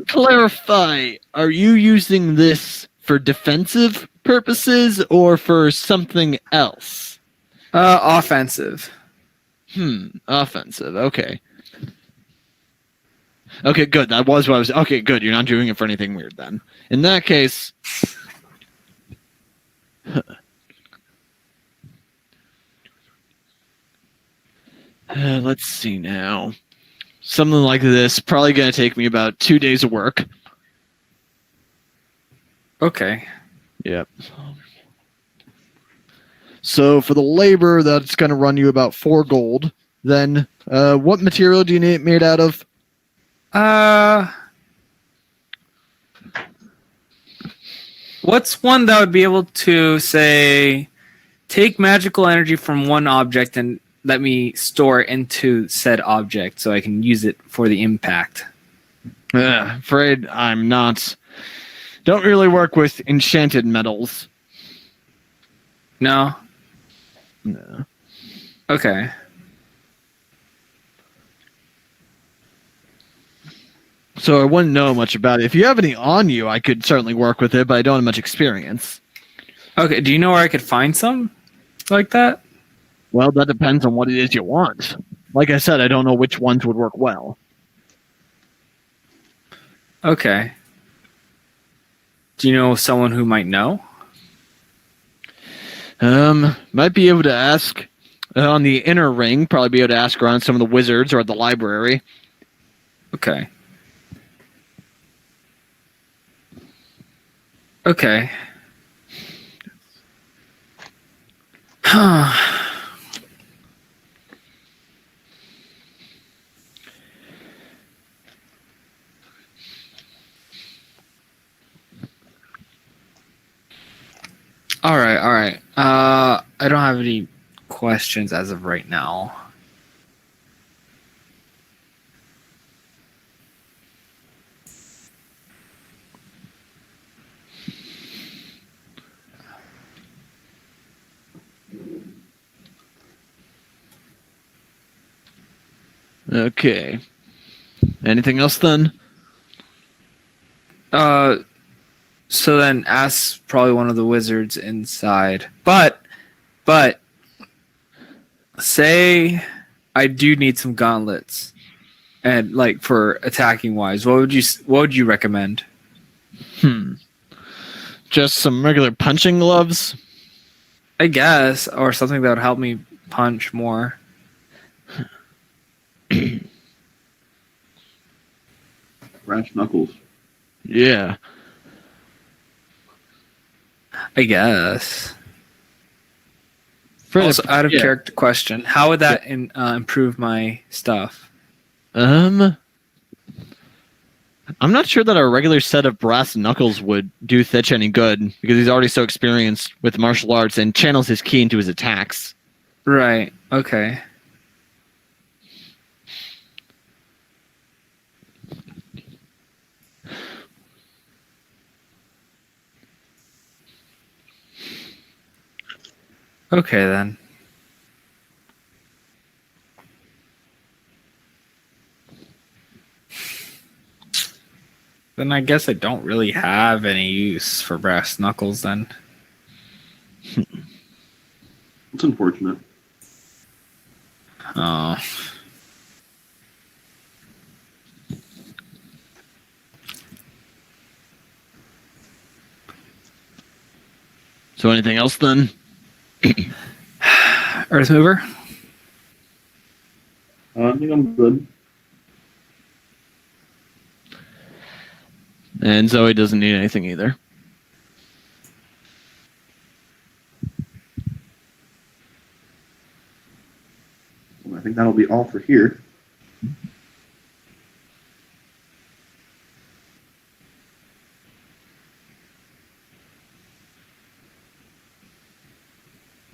clarify, are you using this for defensive purposes or for something else? Offensive. Offensive. Okay. Okay, good. That was what I was... Okay, good. You're not doing it for anything weird then. In that case... let's see now. Something like this, probably going to take me about 2 days of work. Okay. Yep. So for the labor, that's going to run you about 4 gold. Then, what material do you need it made out of? What's one that would be able to, say, take magical energy from one object and let me store it into said object so I can use it for the impact? Afraid I'm not... Don't really work with enchanted metals. No? No. Okay. So I wouldn't know much about it. If you have any on you, I could certainly work with it, but I don't have much experience. Okay, do you know where I could find some like that? Well, that depends on what it is you want. Like I said, I don't know which ones would work well. Okay. Do you know someone who might know? Might be able to ask on the inner ring, probably be able to ask around some of the wizards or at the library. Okay. Okay. All right. I don't have any questions as of right now. Okay. Anything else then? So then ask probably one of the wizards inside. But say I do need some gauntlets, and like for attacking wise, what would you recommend? Just some regular punching gloves? I guess, or something that would help me punch more. Brass knuckles. Yeah. I guess. Also, out of character question, how would that improve my stuff? I I'm not sure that our regular set of brass knuckles would do Thitch any good, because he's already so experienced with martial arts and channels his ki into his attacks. Right. Okay. Okay, then. Then I guess I don't really have any use for brass knuckles then. It's unfortunate. Oh. So anything else then? Earth Mover? I think I'm good. And Zoe doesn't need anything either. Well, I think that'll be all for here.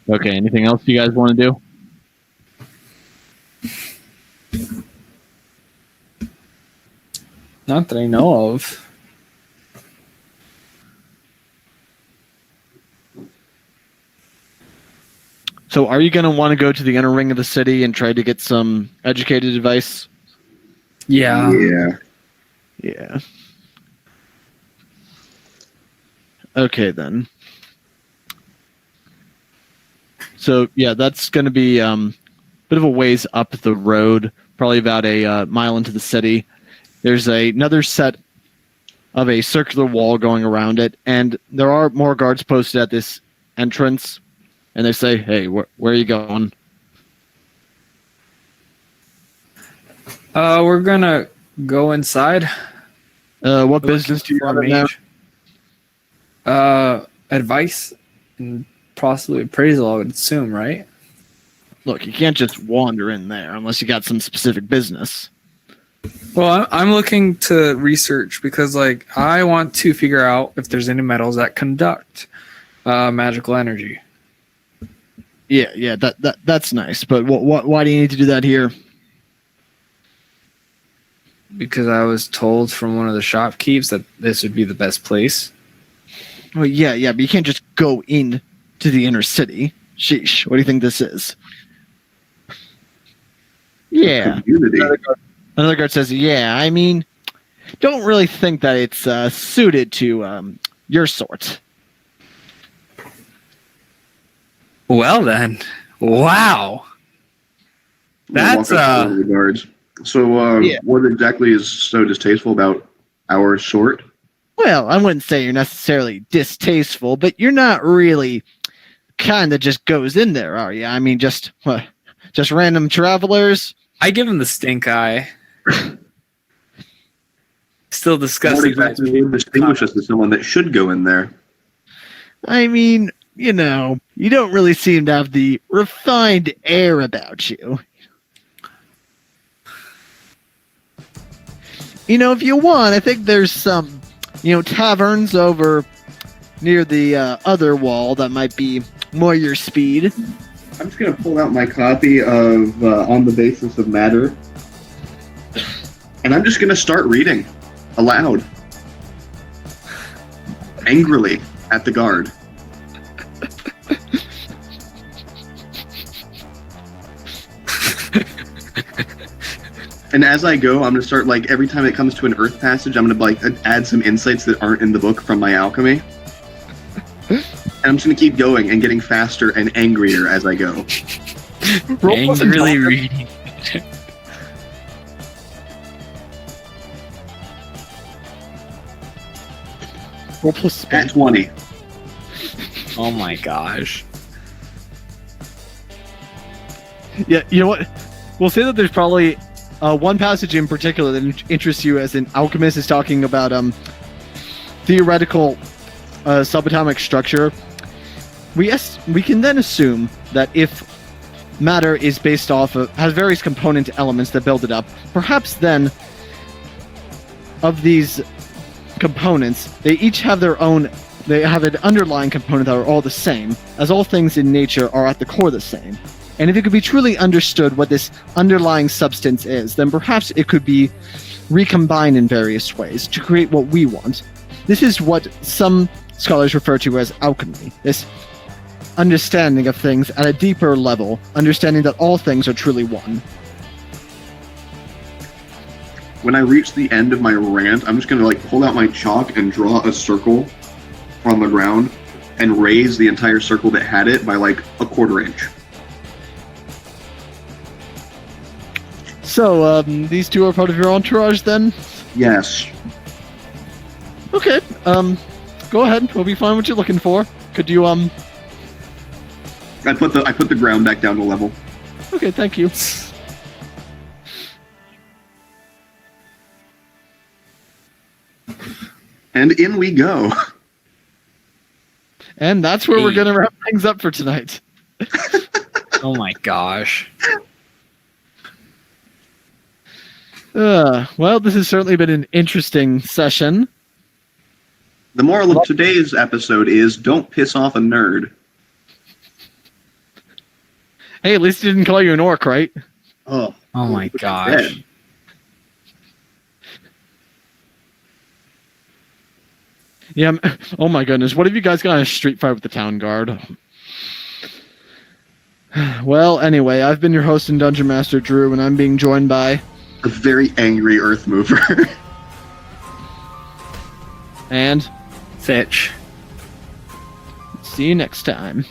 Okay, anything else you guys want to do? Not that I know of. So are you going to want to go to the inner ring of the city and try to get some educated advice? Yeah. Yeah. Okay, then. So, yeah, that's going to be a bit of a ways up the road, probably about a mile into the city. There's another set of a circular wall going around it, and there are more guards posted at this entrance. And they say, hey, where are you going? We're going to go inside. What business do you have now? Advice and possibly appraisal, I would assume, right? Look, you can't just wander in there unless you got some specific business. Well, I'm looking to research because, like, I want to figure out if there's any metals that conduct magical energy. Yeah, that's nice. But why do you need to do that here? Because I was told from one of the shopkeepers that this would be the best place. Well, yeah, but you can't just go in to the inner city. Sheesh, what do you think this is? Yeah. Another guard says, yeah, I mean, don't really think that it's suited to your sort. Well then, wow. That's the guards. So, what exactly is so distasteful about our sort? Well, I wouldn't say you're necessarily distasteful, but you're not really kind that just goes in there, are you? I mean, just random travelers. I give him the stink eye. Still disgusting. What exactly distinguish us as someone that should go in there? I mean, you know, you don't really seem to have the refined air about you. You know, if you want, I think there's some, taverns over near the other wall that might be more your speed. I'm just going to pull out my copy of On the Basis of Matter, and I'm just going to start reading aloud, angrily at the guard. And as I go, I'm going to start, every time it comes to an earth passage, I'm going to, add some insights that aren't in the book from my alchemy. And I'm just going to keep going and getting faster and angrier as I go. Angrily reading. Roll plus speed. At 20. Oh my gosh. Yeah, you know what? We'll say that there's probably one passage in particular that interests you as an alchemist is talking about theoretical subatomic structure. We can then assume that if matter is based off of has various component elements that build it up, perhaps then of these components, they each have their own. They have an underlying component that are all the same, as all things in nature are at the core the same. And if it could be truly understood what this underlying substance is, then perhaps it could be recombined in various ways to create what we want. This is what some scholars refer to as alchemy, this understanding of things at a deeper level, understanding that all things are truly one. When I reach the end of my rant, I'm just going to pull out my chalk and draw a circle on the ground and raise the entire circle that had it by a quarter inch. So, these two are part of your entourage then? Yes. Okay, go ahead. We'll be fine what you're looking for. Could you, I put the ground back down to level. Okay, thank you. And in we go. And that's where we're gonna wrap things up for tonight. Oh my gosh. Well, this has certainly been an interesting session. The moral of today's episode is don't piss off a nerd. Hey, at least he didn't call you an orc, right? Oh my gosh. Yeah, oh my goodness. What have you guys got in a street fight with the town guard? Well, anyway, I've been your host and Dungeon Master, Drew, and I'm being joined by... a very angry Earth Mover. And... Fitch. See you next time.